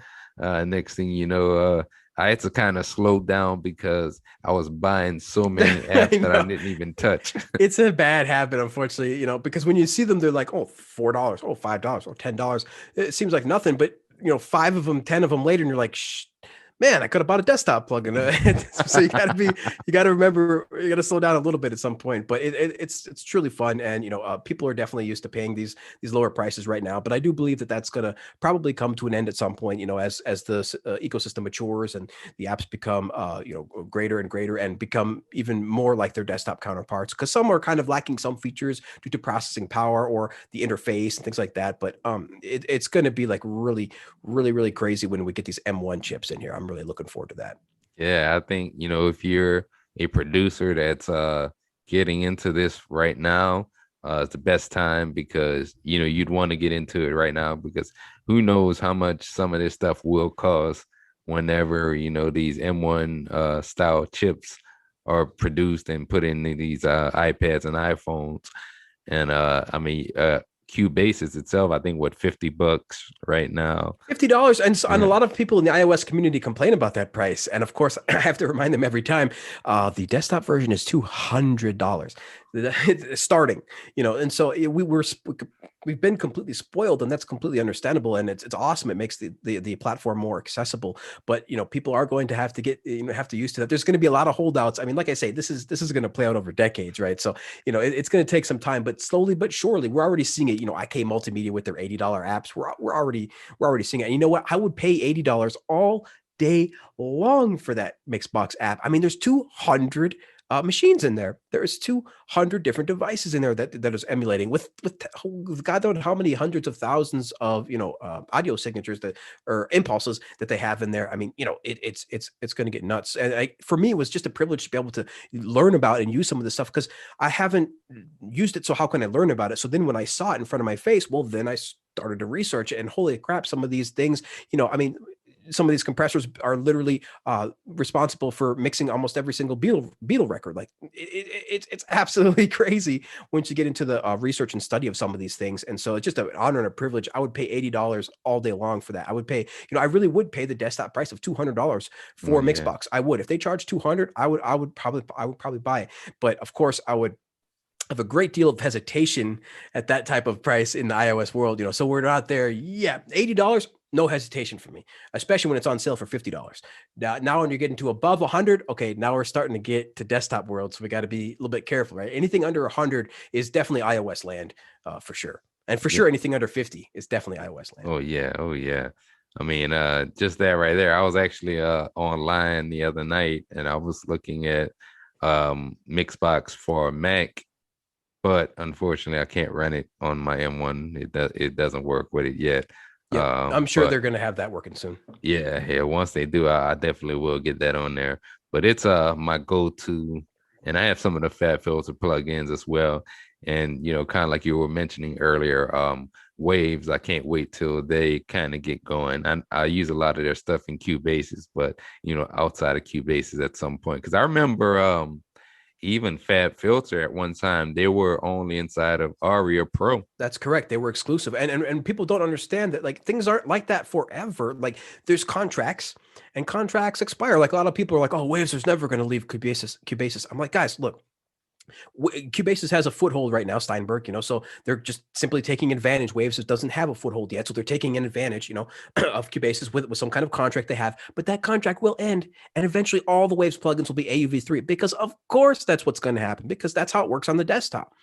next thing you know, I had to kind of slow down because I was buying so many I apps that I know. didn't even touch. It's a bad habit, unfortunately, because when you see them, they're like, oh, $4, oh, $5, or $10. It seems like nothing, but five of them, 10 of them later, and you're like, shh, man, I could have bought a desktop plugin. So you got to remember, you got to slow down a little bit at some point. But it's truly fun, and people are definitely used to paying these lower prices right now. But I do believe that that's gonna probably come to an end at some point. As the ecosystem matures and the apps become greater and greater and become even more like their desktop counterparts. Because some are kind of lacking some features due to processing power or the interface and things like that. But it's going to be like really, really, really crazy when we get these M1 chips in here. I'm really looking forward to that. Yeah, I think, if you're a producer that's getting into this right now, it's the best time because, you'd want to get into it right now because who knows how much some of this stuff will cost whenever, these M1 style chips are produced and put in these iPads and iPhones. And I mean, Cubasis itself, I think what, $50 right now. $50, and a Yeah. lot of people in the iOS community complain about that price. And of course, I have to remind them every time. The desktop version is $200 starting. And so we've been completely spoiled, and that's completely understandable. And it's awesome. It makes the platform more accessible. But people are going to have to get have to used to that. There's going to be a lot of holdouts. I mean, like I say, this is going to play out over decades, right? So it's going to take some time, but slowly but surely, we're already seeing it. IK Multimedia with their $80 apps, we're already seeing it. And you know what? I would pay $80 all day long for that Mixbox app. I mean, there's 200 machines in there. There's 200 different devices in there that is emulating with God knows how many hundreds of thousands of audio signatures that or impulses that they have in there. I mean, it's going to get nuts. And for me, it was just a privilege to be able to learn about and use some of this stuff because I haven't used it. So how can I learn about it? So then when I saw it in front of my face, well, then I started to research it, and holy crap, some of these things, I mean, some of these compressors are literally responsible for mixing almost every single Beatle record. Like it's absolutely crazy once you get into the research and study of some of these things. And so it's just an honor and a privilege. I would pay $80 all day long for that. I would pay, I really would pay the desktop price of $200 Oh for yeah. Mixbox. I would. If they charge 200, I would probably buy it. But of course, I would have a great deal of hesitation at that type of price in the iOS world, So we're not there. Yeah, $80, no hesitation for me, especially when it's on sale for $50. Now when you're getting to above 100, okay, now we're starting to get to desktop world, so we got to be a little bit careful, right? Anything under 100 is definitely iOS land, for sure, and for Yeah. sure anything under 50 is definitely iOS land. Oh yeah. Oh yeah. I mean, just that right there. I was actually online the other night and I was looking at Mixbox for Mac, but unfortunately I can't run it on my M1. It doesn't work with it yet. Yep, I'm sure But they're going to have that working soon. yeah, once they do, I definitely will get that on there. But it's my go-to, and I have some of the Fat Filter plugins as well. And kind of like you were mentioning earlier, Waves. I can't wait till they kind of get going. I use a lot of their stuff in Cubases, but outside of Cubases at some point, because I remember even Fab Filter at one time they were only inside of Aria Pro. That's correct. They were exclusive. And people don't understand that like things aren't like that forever. Like there's contracts and contracts expire. Like a lot of people are like, oh, Waves is never going to leave Cubasis. I'm like, guys, look, Cubasis has a foothold right now, Steinberg, so they're just simply taking advantage. Waves doesn't have a foothold yet, so they're taking an advantage, of Cubasis with some kind of contract they have, but that contract will end, and eventually all the Waves plugins will be AUV3, because of course that's what's going to happen, because that's how it works on the desktop.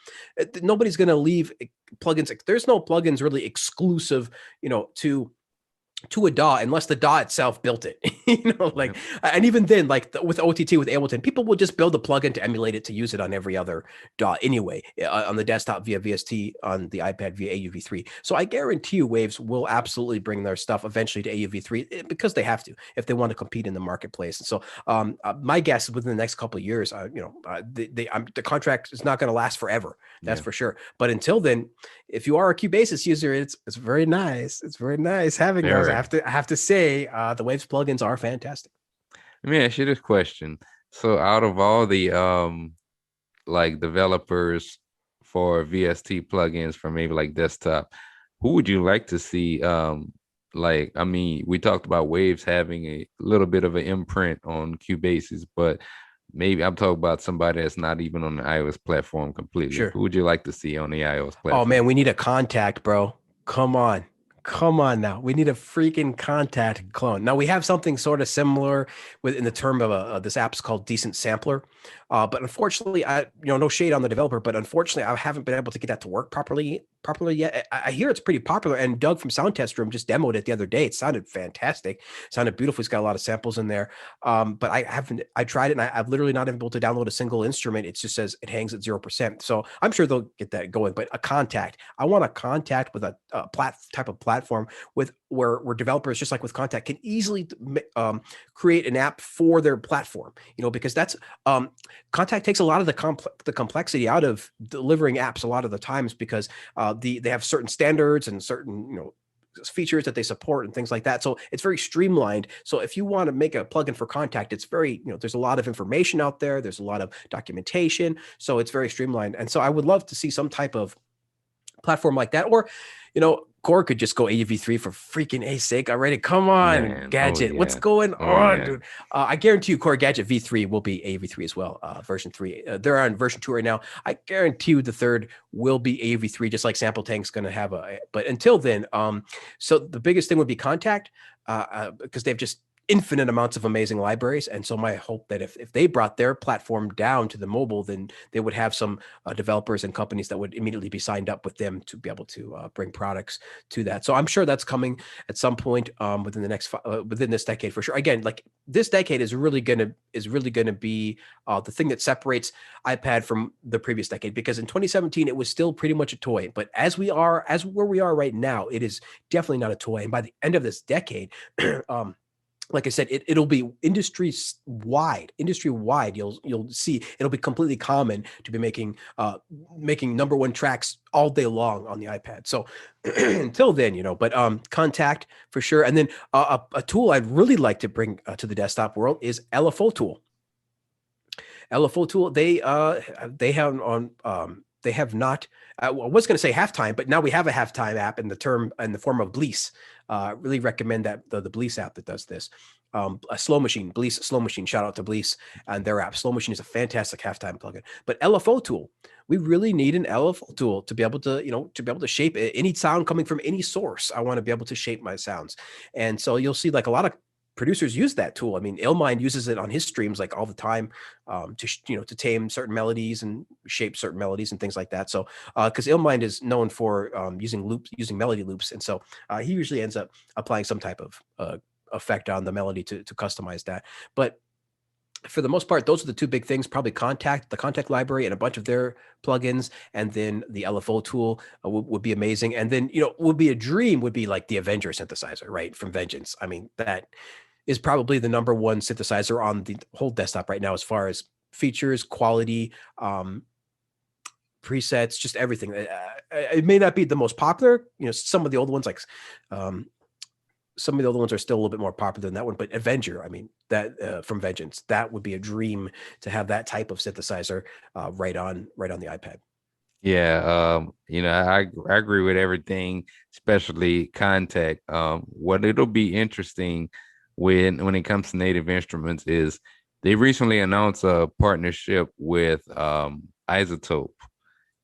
Nobody's going to leave plugins. There's no plugins really exclusive, to a DAW unless the DAW itself built it, Yep. and even then, like with OTT with Ableton, people will just build a plugin to emulate it to use it on every other DAW anyway, on the desktop via VST, on the iPad via AUV3. So I guarantee you Waves will absolutely bring their stuff eventually to AUV3, because they have to if they want to compete in the marketplace. And so my guess is within the next couple of years, the contract is not going to last forever. That's Yeah. for sure. But until then, if you are a Cubasis user, it's very nice. It's very nice having those. Very. I have to say, the Waves plugins are fantastic. Let me ask you this question. So out of all the like developers for VST plugins for maybe like desktop, who would you like to see like I mean, we talked about Waves having a little bit of an imprint on Cubases, but maybe I'm talking about somebody that's not even on the iOS platform completely. Sure. Who would you like to see on the iOS Oh man, platform? we need a contact, bro. Come on. Come on now. We need a freaking contact clone. Now we have something sort of similar in the term of this app's called Decent Sampler. But unfortunately, no shade on the developer, but unfortunately, I haven't been able to get that to work properly yet. I hear it's pretty popular, and Doug from Sound Test Room just demoed it the other day. It sounded fantastic. It sounded beautiful. He's got a lot of samples in there. But I tried it, and I've literally not been able to download a single instrument. It just says it hangs at 0%. So I'm sure they'll get that going. But a contact, I want a contact with a type of platform with where developers, just like with Contact, can easily create an app for their platform, because that's Contact takes a lot of the complexity out of delivering apps a lot of the times, because they have certain standards and certain features that they support and things like that. So it's very streamlined. So if you want to make a plugin for Contact, it's very, there's a lot of information out there. There's a lot of documentation. So it's very streamlined. And so I would love to see some type of platform like that. Or, Core could just go AUV3 for freaking A sake already. Come on, Man, oh Gadget. What's yeah. going Oh on, yeah. dude? I guarantee you Core Gadget V3 will be AUV3 as well, version 3. They're on version 2 right now. I guarantee you the third will be AUV3, just like Sample Tank's going to have but until then, so the biggest thing would be Contact, because they've just infinite amounts of amazing libraries. And so my hope that if they brought their platform down to the mobile, then they would have some developers and companies that would immediately be signed up with them to be able to bring products to that. So I'm sure that's coming at some point within the next within this decade for sure. Again, like this decade is really gonna be the thing that separates iPad from the previous decade, because in 2017 it was still pretty much a toy, but as where we are right now, it is definitely not a toy. And by the end of this decade, like I said, it'll be industry wide. You'll see it'll be completely common to be making number one tracks all day long on the iPad. So until then, but Contact for sure. And then a tool I'd really like to bring to the desktop world is LFO Tool. LFO Tool, they have on they have not. I was going to say Halftime, but now we have a Halftime app in the form of Bleece. Really recommend that the Bleece app that does this. A Slow Machine, Bleece Slow Machine. Shout out to Bleece and their app. Slow Machine is a fantastic Halftime plugin. But LFO Tool, we really need an LFO tool to be able to shape any sound coming from any source. I want to be able to shape my sounds, and so you'll see like a lot of producers use that tool. I mean, Illmind uses it on his streams like all the time to tame certain melodies and shape certain melodies and things like that. So because Illmind is known for using melody loops, and so he usually ends up applying some type of effect on the melody to customize that. But for the most part, those are the two big things, probably the Contact library and a bunch of their plugins. And then the LFO tool would be amazing. And then, would be a dream would be like the Avenger synthesizer, right? From Vengeance. I mean, that is probably the number one synthesizer on the whole desktop right now, as far as features, quality, presets, just everything. It may not be the most popular, some of the old ones like, some of the other ones are still a little bit more popular than that one, but Avenger, I mean, that from Vengeance, that would be a dream to have that type of synthesizer right on the iPad. Yeah, I agree with everything, especially Contact. What it'll be interesting when it comes to Native Instruments is they recently announced a partnership with iZotope.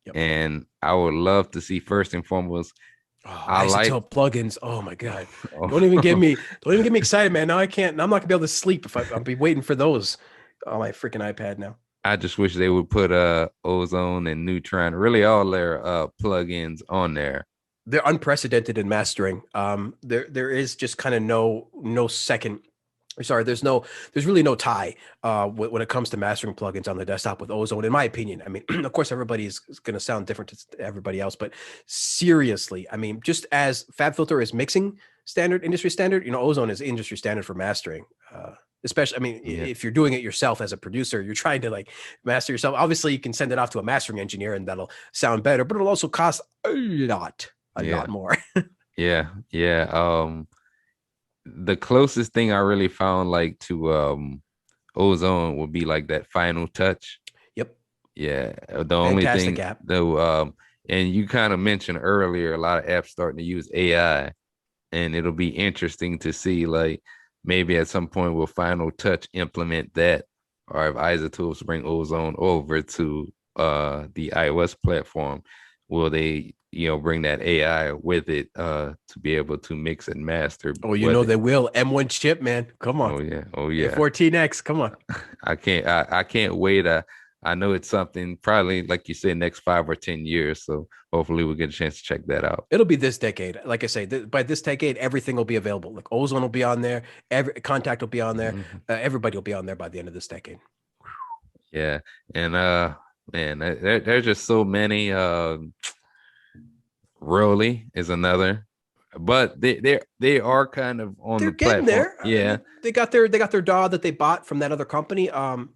Yep. And I would love to see, first and foremost, iZotope plugins. Oh my God. Don't even get me excited, man. Now I can't, I'm not gonna be able to sleep if I'll be waiting for those on my freaking iPad now. I just wish they would put Ozone and Neutron, really all their plugins on there. They're unprecedented in mastering. There is just kind of no second. Sorry, there's really no tie when it comes to mastering plugins on the desktop with Ozone, in my opinion. I mean, of course, everybody is going to sound different to everybody else, but seriously, I mean, just as FabFilter is mixing standard, industry standard, Ozone is industry standard for mastering. Especially, I mean, if you're doing it yourself as a producer, you're trying to like master yourself. Obviously, you can send it off to a mastering engineer, and that'll sound better, but it'll also cost a lot more. Yeah. The closest thing I really found like to Ozone would be like that Final Touch. Yep. Yeah. The only thing app. Though, and you kind of mentioned earlier, a lot of apps starting to use AI, and it'll be interesting to see like maybe at some point will Final Touch implement that, or if iZotope bring Ozone over to the iOS platform, will they bring that AI with it to be able to mix and master? Oh, they will. M1 chip, man. Come on. Oh yeah. 14X. Come on. I can't wait. I know it's something probably, like you said, next 5 or 10 years. So hopefully we'll get a chance to check that out. It'll be this decade. Like I say, by this decade, everything will be available. Like Ozone will be on there. Contact will be on there. Mm-hmm. Everybody will be on there by the end of this decade. Yeah. And man, there's just so many. Roli is another, but they are kind of on the platform. There. Yeah, I mean, they got their DAW that they bought from that other company, and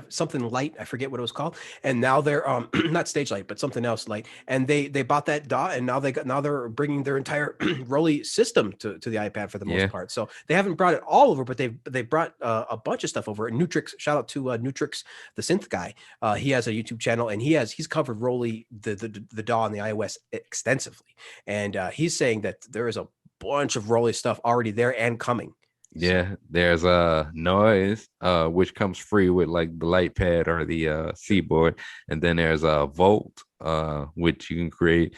something Light, I forget what it was called, and now they're not Stage Light, but something else Light, and they bought that DAW, and now they're bringing their entire Roli system to the iPad for the most part. So they haven't brought it all over, but they brought a bunch of stuff over. And Nutrix, shout out to Nutrix, the synth guy. He has a YouTube channel, and he's covered Roli the DAW on the iOS extensively, and he's saying that there is a bunch of Roli stuff already there and coming. Yeah, there's Noise, which comes free with like the Lightpad or the Seaboard, and then there's Volt, which you can create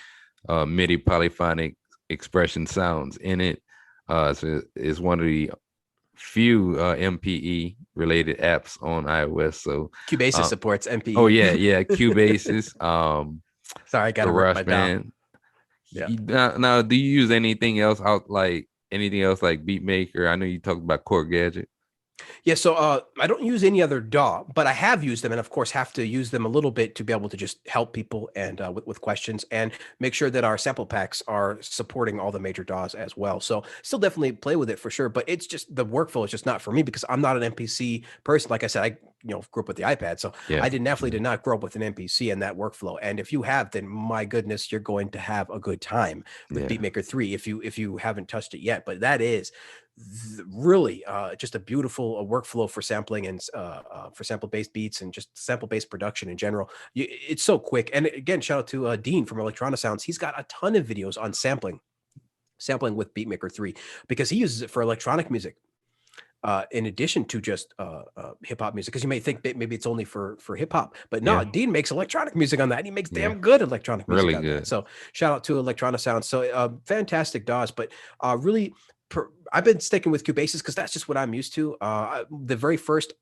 MIDI polyphonic expression sounds in it. So it's one of the few MPE related apps on iOS. So Cubasis supports MPE. Oh yeah, Cubasis. Sorry, I got to write my down. Yeah. Now, do you use anything else like Beatmaker? I know you talked about Core Gadget. Yeah, so I don't use any other DAW, but I have used them, and of course have to use them a little bit to be able to just help people and with questions and make sure that our sample packs are supporting all the major DAWs as well. So still definitely play with it for sure, but it's just the workflow is just not for me because I'm not an MPC person. Like I said, I grew up with the iPad, so Yeah. I did definitely Yeah. did not grow up with an MPC and that workflow. And if you have, then my goodness, you're going to have a good time with Yeah. BeatMaker 3 if you haven't touched it yet. But that is really just a beautiful workflow for sampling and for sample based beats and just sample based production in general. It's so quick. And again, shout out to Dean from Electrona Sounds. He's got a ton of videos on sampling with Beatmaker 3 because he uses it for electronic music. In addition to just hip hop music, because you may think that maybe it's only for hip hop, but no, Yeah. Dean makes electronic music on that. And he makes Yeah. damn good electronic music Really on that. good. So shout out to Electrona Sounds. So fantastic DAWs, but really, I've been sticking with Cubasis because that's just what I'm used to. The very first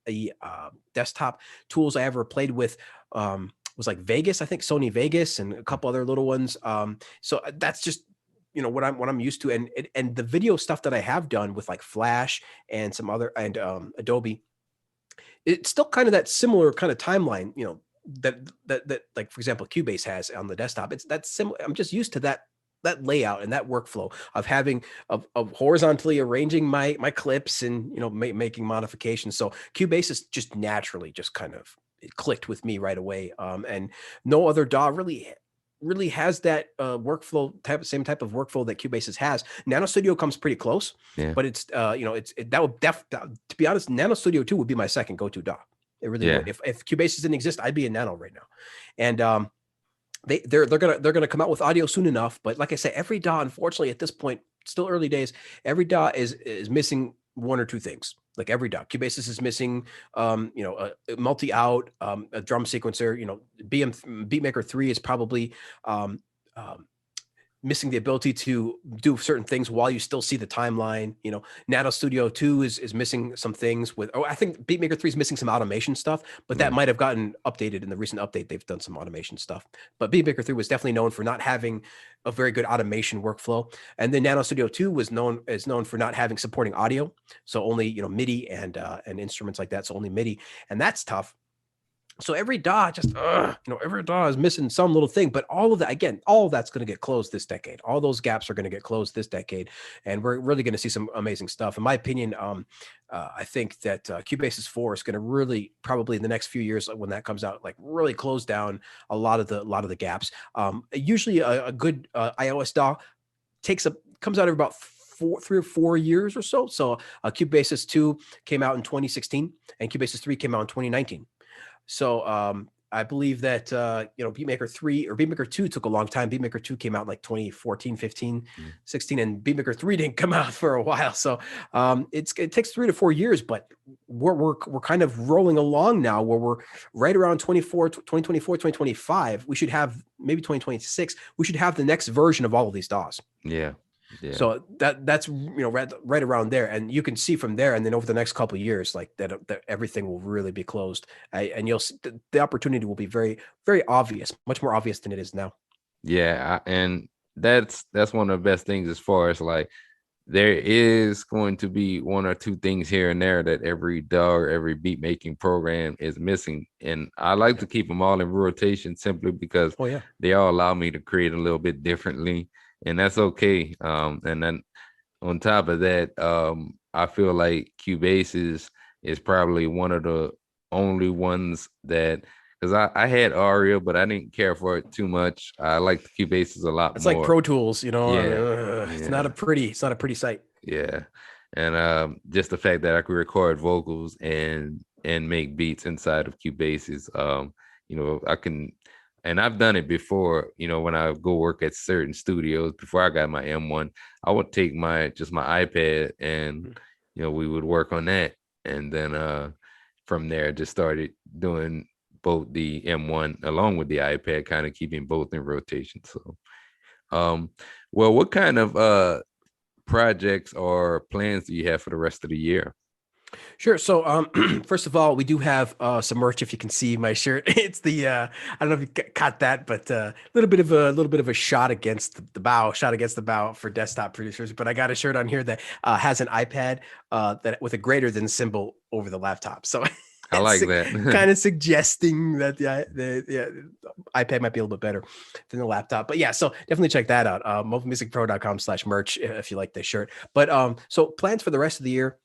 desktop tools I ever played with was like Vegas, I think Sony Vegas, and a couple other little ones. So that's just what I'm used to, and the video stuff that I have done with like Flash and some other and Adobe, it's still kind of that similar kind of timeline, that like for example Cubase has on the desktop. It's that similar. I'm just used to that layout and that workflow of having of horizontally arranging my clips and making modifications. So Cubase is just naturally just kind of it clicked with me right away. And no other DAW really has that same type of workflow that Cubasis has. Nano Studio comes pretty close, Yeah. but it's that would to be honest, Nano Studio 2 would be my second go-to DAW. It really Yeah. would. If Cubasis didn't exist, I'd be in Nano right now. And they're gonna come out with audio soon enough. But like I say, every DAW, unfortunately, at this point, still early days, every DAW is missing one or two things. Like every DAW, Cubasis is missing, a multi-out, a drum sequencer. Beatmaker 3 is probably um, um, missing the ability to do certain things while you still see the timeline. Nano Studio 2 is missing some things with, I think Beatmaker 3 is missing some automation stuff, but that Yeah. might have gotten updated in the recent update. They've done some automation stuff. But Beatmaker 3 was definitely known for not having a very good automation workflow. And then Nano Studio 2 is known for not having supporting audio. So only, MIDI and instruments like that. So only MIDI. And that's tough. So every DAW every DAW is missing some little thing, but all of that, again, all of that's going to get closed this decade. All those gaps are going to get closed this decade, and we're really going to see some amazing stuff. In my opinion, I think that Cubasis 4 is going to really probably in the next few years when that comes out, like really close down a lot of the gaps. Usually a good iOS DAW comes out every about 3 or 4 years or so. So Cubasis 2 came out in 2016, and Cubasis 3 came out in 2019. So I believe that Beatmaker 3 or Beatmaker 2 took a long time. Beatmaker 2 came out in like 2014, 15, Mm. 16, and Beatmaker 3 didn't come out for a while. So it takes 3 to 4 years, but we're kind of rolling along now where we're right around 2024, 2025. We should have maybe 2026. We should have the next version of all of these DAWs. Yeah. Yeah. So that's right around there, and you can see from there, and then over the next couple of years, like that everything will really be closed, and you'll see the opportunity will be very, very obvious, much more obvious than it is now. Yeah, and that's one of the best things as far as like there is going to be one or two things here and there that every DAW or every beat making program is missing, and I like to keep them all in rotation simply because Oh yeah, they all allow me to create a little bit differently, and that's okay. And then on top of that, I feel like Cubase is probably one of the only ones that because I had Aria, but I didn't care for it too much. I like the Cubase a lot it's like more. Pro Tools, Yeah, it's not a pretty sight. yeah, and just the fact that I could record vocals and make beats inside of Cubase, I can, and I've done it before. When I go work at certain studios before I got my M1, I would take my iPad and we would work on that, and then from there just started doing both the M1 along with the iPad, kind of keeping both in rotation. So, what kind of projects or plans do you have for the rest of the year? Sure. So, first of all, we do have some merch. If you can see my shirt, it's the I don't know if you caught that, but a little bit of a shot against shot against the bow for desktop producers. But I got a shirt on here that has an iPad that with a greater than symbol over the laptop. So I it's like that. kind of suggesting that the iPad might be a little bit better than the laptop. But yeah, so definitely check that out. Mobilemusicpro.com/merch if you like this shirt. But so plans for the rest of the year,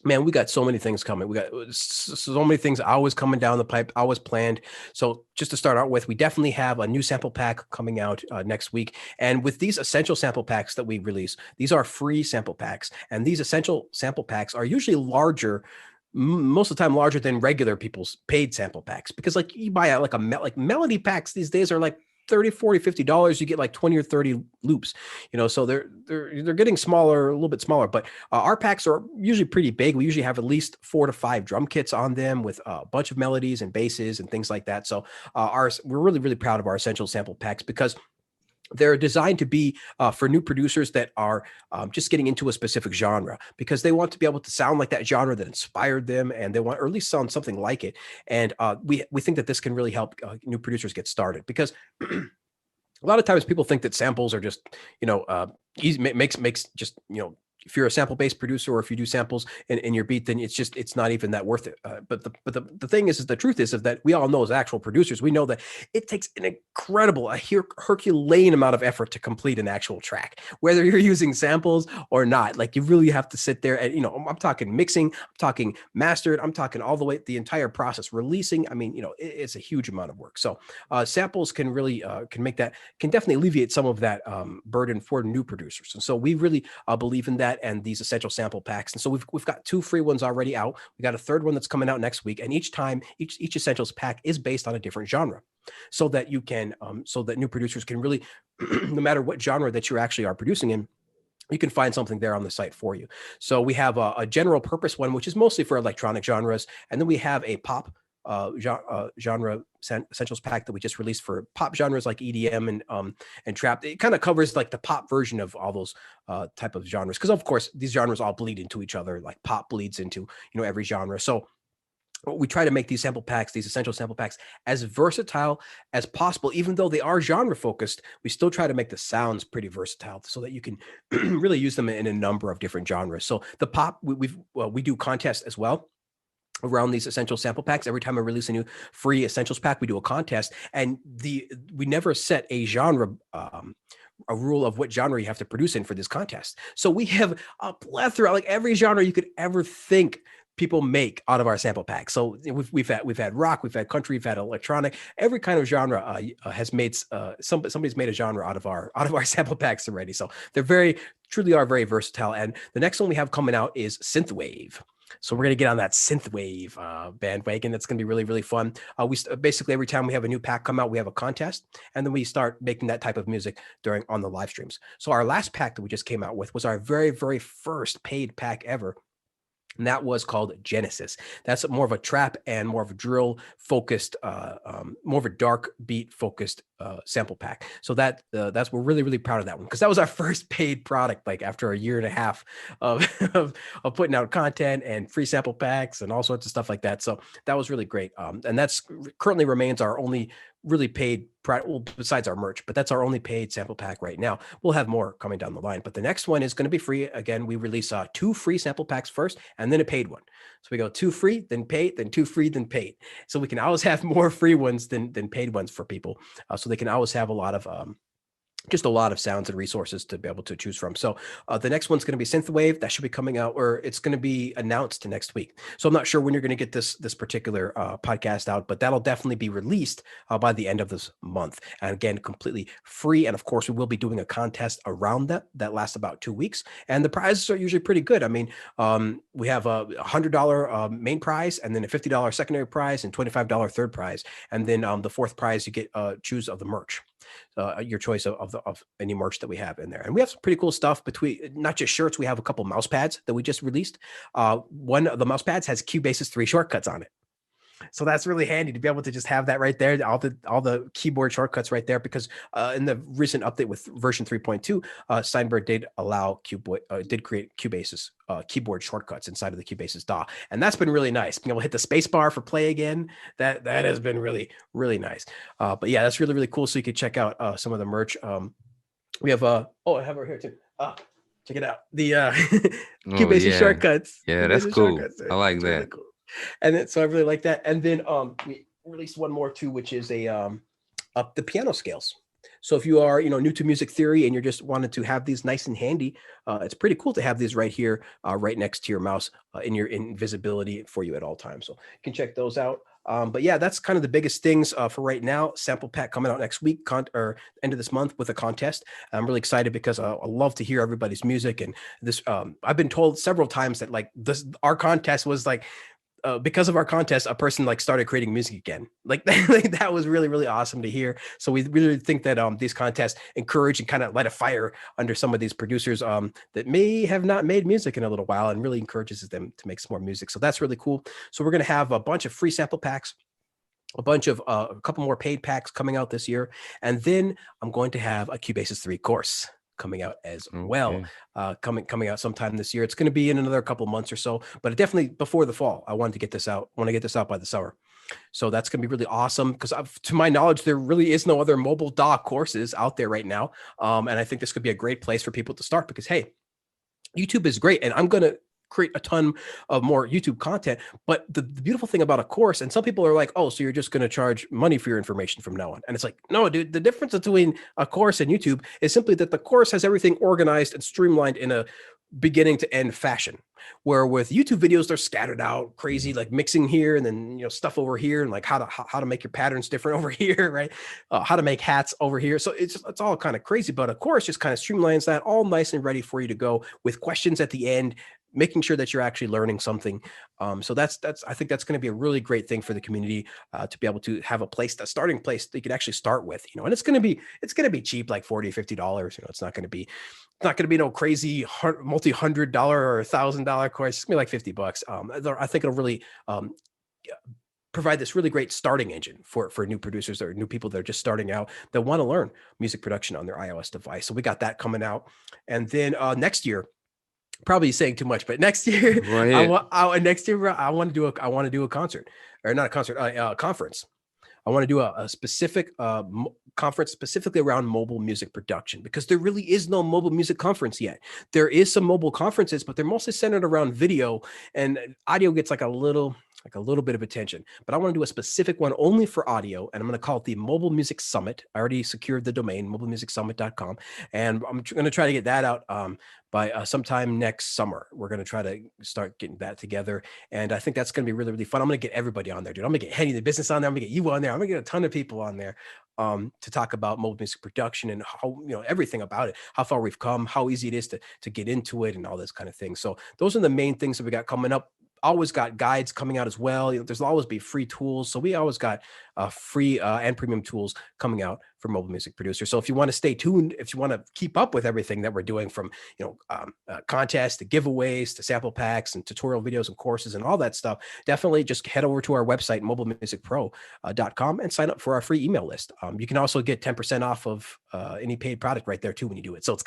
man, we got so many things coming. We got so many things always coming down the pipe, always planned. So just to start out with, we definitely have a new sample pack coming out next week. And with these essential sample packs that we release, these are free sample packs. And these essential sample packs are usually larger, most of the time larger than regular people's paid sample packs, because like you buy like like melody packs these days are like 30, 40, $50. You get like 20 or 30 loops, so they're getting smaller, a little bit smaller, but our packs are usually pretty big. We usually have at least 4 to 5 drum kits on them with a bunch of melodies and basses and things like that. So we're really, really proud of our essential sample packs because they're designed to be for new producers that are just getting into a specific genre, because they want to be able to sound like that genre that inspired them, and they want, or at least sound something like it. And we think that this can really help new producers get started, because a lot of times people think that samples are just, easy, makes just, if you're a sample based producer, or if you do samples in your beat, then it's not even that worth it. But the thing is the truth is that we all know, as actual producers, we know that it takes an incredible, Herculean amount of effort to complete an actual track, whether you're using samples or not. Like, you really have to sit there and, I'm talking mixing, I'm talking mastered, I'm talking all the way, the entire process, releasing. I mean, it's a huge amount of work. So samples can really can definitely alleviate some of that burden for new producers. And so we really believe in that, and these essential sample packs. And so we've got 2 free ones already out. We got a third one that's coming out next week. And each time, each essentials pack is based on a different genre, so that you can so that new producers can really, no matter what genre that you actually are producing in, you can find something there on the site for you. So we have a general purpose one, which is mostly for electronic genres, and then we have a pop genre essentials pack that we just released for pop genres like EDM and trap. It kind of covers like the pop version of all those type of genres, because of course these genres all bleed into each other. Like pop bleeds into every genre. So we try to make these sample packs, these essential sample packs, as versatile as possible. Even though they are genre focused, we still try to make the sounds pretty versatile, so that you can really use them in a number of different genres. So the pop, we do contests as well around these essential sample packs. Every time I release a new free essentials pack, we do a contest, and we never set a genre, a rule of what genre you have to produce in for this contest. So we have a plethora, like every genre you could ever think people make out of our sample pack. So we've had rock, we've had country, we've had electronic, every kind of genre has made somebody's made a genre out of our sample packs already. So they're truly are very versatile. And the next one we have coming out is synthwave. So we're going to get on that synthwave bandwagon. That's going to be really, really fun. We basically, every time we have a new pack come out, we have a contest, and then we start making that type of music on the live streams. So our last pack that we just came out with was our very, very first paid pack ever. And that was called Genesis. That's more of a trap and more of a drill focused, more of a dark beat focused sample pack. So we're really, really proud of that one, because that was our first paid product, like after a year and a half of, of putting out content and free sample packs and all sorts of stuff like that. So that was really great. And that's currently remains our only really paid besides our merch, but that's our only paid sample pack right now. We'll have more coming down the line, but the next one is going to be free. Again, we release 2 free sample packs first, and then a paid one. So we go 2 free, then paid, then 2 free, then paid. So we can always have more free ones than paid ones for people. So they can always have a lot of just a lot of sounds and resources to be able to choose from. So the next one's going to be Synthwave. That should be coming out, or it's going to be announced next week. So I'm not sure when you're going to get this particular podcast out, but that'll definitely be released by the end of this month. And again, completely free. And of course, we will be doing a contest around that lasts about 2 weeks. And the prizes are usually pretty good. I mean, we have a $100 main prize, and then a $50 secondary prize, and $25 third prize. And then the fourth prize, you get choose of the merch. Your choice of any merch that we have in there. And we have some pretty cool stuff between not just shirts. We have a couple mouse pads that we just released. One of the mouse pads has Cubase's 3 shortcuts on it. So that's really handy to be able to just have that right there, all the keyboard shortcuts right there. Because in the recent update with version 3.2, Steinberg did allow did create Cubase's keyboard shortcuts inside of the Cubase's DAW, and that's been really nice. Being able to hit the space bar for play again, that has been really really nice. But yeah, that's really really cool. So you can check out some of the merch. We have I have it here too. Check it out. The Oh Cubase's yeah, shortcuts. yeah, that's Cubase's cool. shortcuts. I like It's really that. cool. And then so I really like that. And then we released one more too, which is a up the piano scales. So if you are new to music theory and you're just wanted to have these nice and handy, it's pretty cool to have these right here, right next to your mouse, in your invisibility for you at all times. So you can check those out. But yeah, that's kind of the biggest things for right now. Sample pack coming out next week, or end of this month with a contest. I'm really excited because I love to hear everybody's music. And this, I've been told several times that like this, our contest was like, because of our contest, a person like started creating music again. Like, that was really, really awesome to hear. So we really think that these contests encourage and kind of light a fire under some of these producers that may have not made music in a little while, and really encourages them to make some more music. So that's really cool. So we're going to have a bunch of free sample packs, a bunch of a couple more paid packs coming out this year, and then I'm going to have a Cubasis 3 course coming out as well, Okay. coming out sometime this year. It's going to be in another couple months or so, but definitely before the fall. I wanted to get this out. I want to get this out by the summer. So that's going to be really awesome because, to my knowledge, there really is no other mobile DAW courses out there right now. And I think this could be a great place for people to start because, hey, YouTube is great, and I'm going to create a ton of more YouTube content. But the beautiful thing about a course, and some people are like, oh, so you're just going to charge money for your information from now on. And it's like, no, dude, the difference between a course and YouTube is simply that the course has everything organized and streamlined in a beginning to end fashion, where with YouTube videos they're scattered out crazy, like mixing here and then stuff over here, and like how to make your patterns different over here, right? How to make hats over here. So it's all kind of crazy, but of course just kind of streamlines that, all nice and ready for you to go with questions at the end, making sure that you're actually learning something. So that's I think that's going to be a really great thing for the community, to be able to have a starting place that you can actually start with, and it's going to be cheap, like $40-$50. It's not going to be no crazy multi-$100 or $1,000 course. It's going to be like $50. I think it'll really provide this really great starting engine for new producers or new people that are just starting out that want to learn music production on their iOS device. So we got that coming out, and then next year, probably saying too much, but next year, Go ahead. next year I want to do a concert, or not a concert, a conference. I want to do a specific conference specifically around mobile music production, because there really is no mobile music conference yet. There is some mobile conferences, but they're mostly centered around video, and audio gets like a little bit of attention. But I want to do a specific one only for audio, and I'm going to call it the Mobile Music Summit. I already secured the domain, mobilemusicsummit.com, and I'm going to try to get that out by sometime next summer. We're going to try to start getting that together, and I think that's going to be really, really fun. I'm going to get everybody on there, dude. I'm going to get Henny the Business on there. I'm going to get you on there. I'm going to get a ton of people on there to talk about mobile music production and how, everything about it, how far we've come, how easy it is to get into it, and all this kind of thing. So those are the main things that we got coming up. Always got guides coming out as well. There's always be free tools. So we always got free and premium tools coming out for mobile music producers. So if you want to stay tuned, if you want to keep up with everything that we're doing, from contests to giveaways to sample packs and tutorial videos and courses and all that stuff, definitely just head over to our website, mobilemusicpro.com, and sign up for our free email list. You can also get 10% off of any paid product right there too when you do it. So it's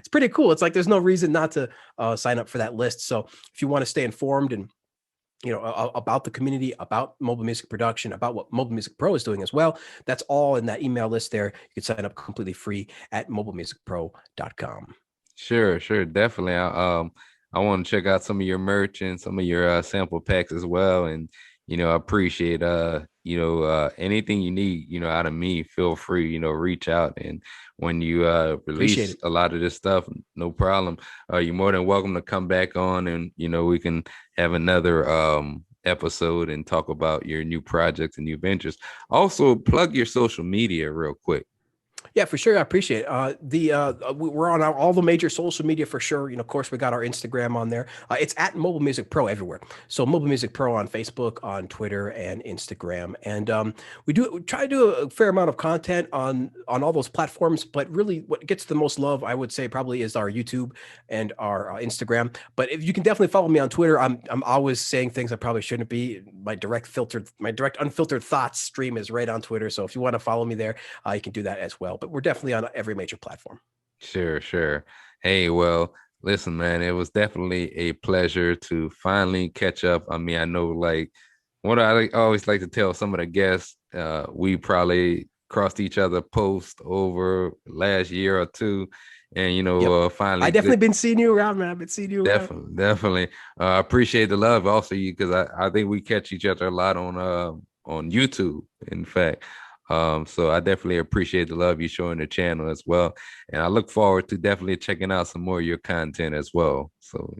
pretty cool. It's like there's no reason not to sign up for that list. So if you want to stay informed and about the community, about mobile music production, about what Mobile Music Pro is doing as well, that's all in that email list there. You can sign up completely free at mobilemusicpro.com. Sure, definitely. I want to check out some of your merch and some of your sample packs as well. And I appreciate anything you need out of me. Feel free, reach out, and when you release a lot of this stuff, no problem. You're more than welcome to come back on, and we can have another episode and talk about your new projects and new ventures. Also, plug your social media real quick. Yeah, for sure. I appreciate it. We're on all the major social media for sure. Of course, we got our Instagram on there. It's at Mobile Music Pro everywhere. So Mobile Music Pro on Facebook, on Twitter, and Instagram. And we try to do a fair amount of content on all those platforms. But really, what gets the most love, I would say, probably is our YouTube and our Instagram. But if you can definitely follow me on Twitter, I'm always saying things I probably shouldn't be. My direct unfiltered thoughts stream is right on Twitter. So if you want to follow me there, you can do that as well. But we're definitely on every major platform. Sure, sure. Hey, well, listen, man, it was definitely a pleasure to finally catch up. I mean, I know like what always like to tell some of the guests, we probably crossed each other post over last year or two. And Yep. I finally definitely good. been seeing you around, man. I've been seeing you around. Definitely, definitely. I appreciate the love also you because I think we catch each other a lot on YouTube, in fact. So I definitely appreciate the love you show in the channel as well. And I look forward to definitely checking out some more of your content as well. So,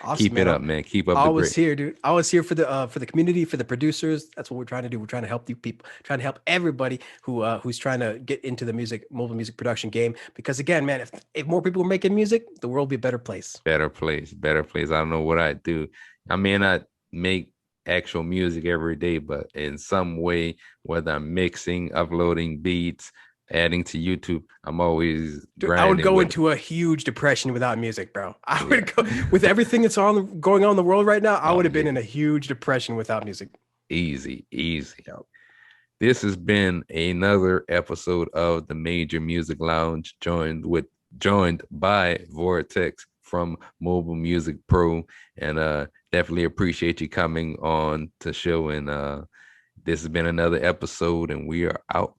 Awesome, keep it man. up, man. Keep up I the was great. here, dude. I was here for the community, for the producers. That's what we're trying to do. We're trying to help you people, trying to help everybody who's trying to get into the mobile music production game. Because again, man, if more people were making music, the world would be a better place. Better place, better place. I don't know what I do. I may not make actual music every day, but in some way, whether I'm mixing, uploading beats, adding to YouTube, I'm always Dude, I would grinding go with it. into a huge depression without music, bro. I Yeah, would go with everything that's on going on in the world right now. I oh would have been yeah, in a huge depression without music. easy, easy. Yeah. This has been another episode of the Major Music Lounge, joined by Vortex from Mobile Music Pro, and definitely appreciate you coming on to show. And this has been another episode, and we are out.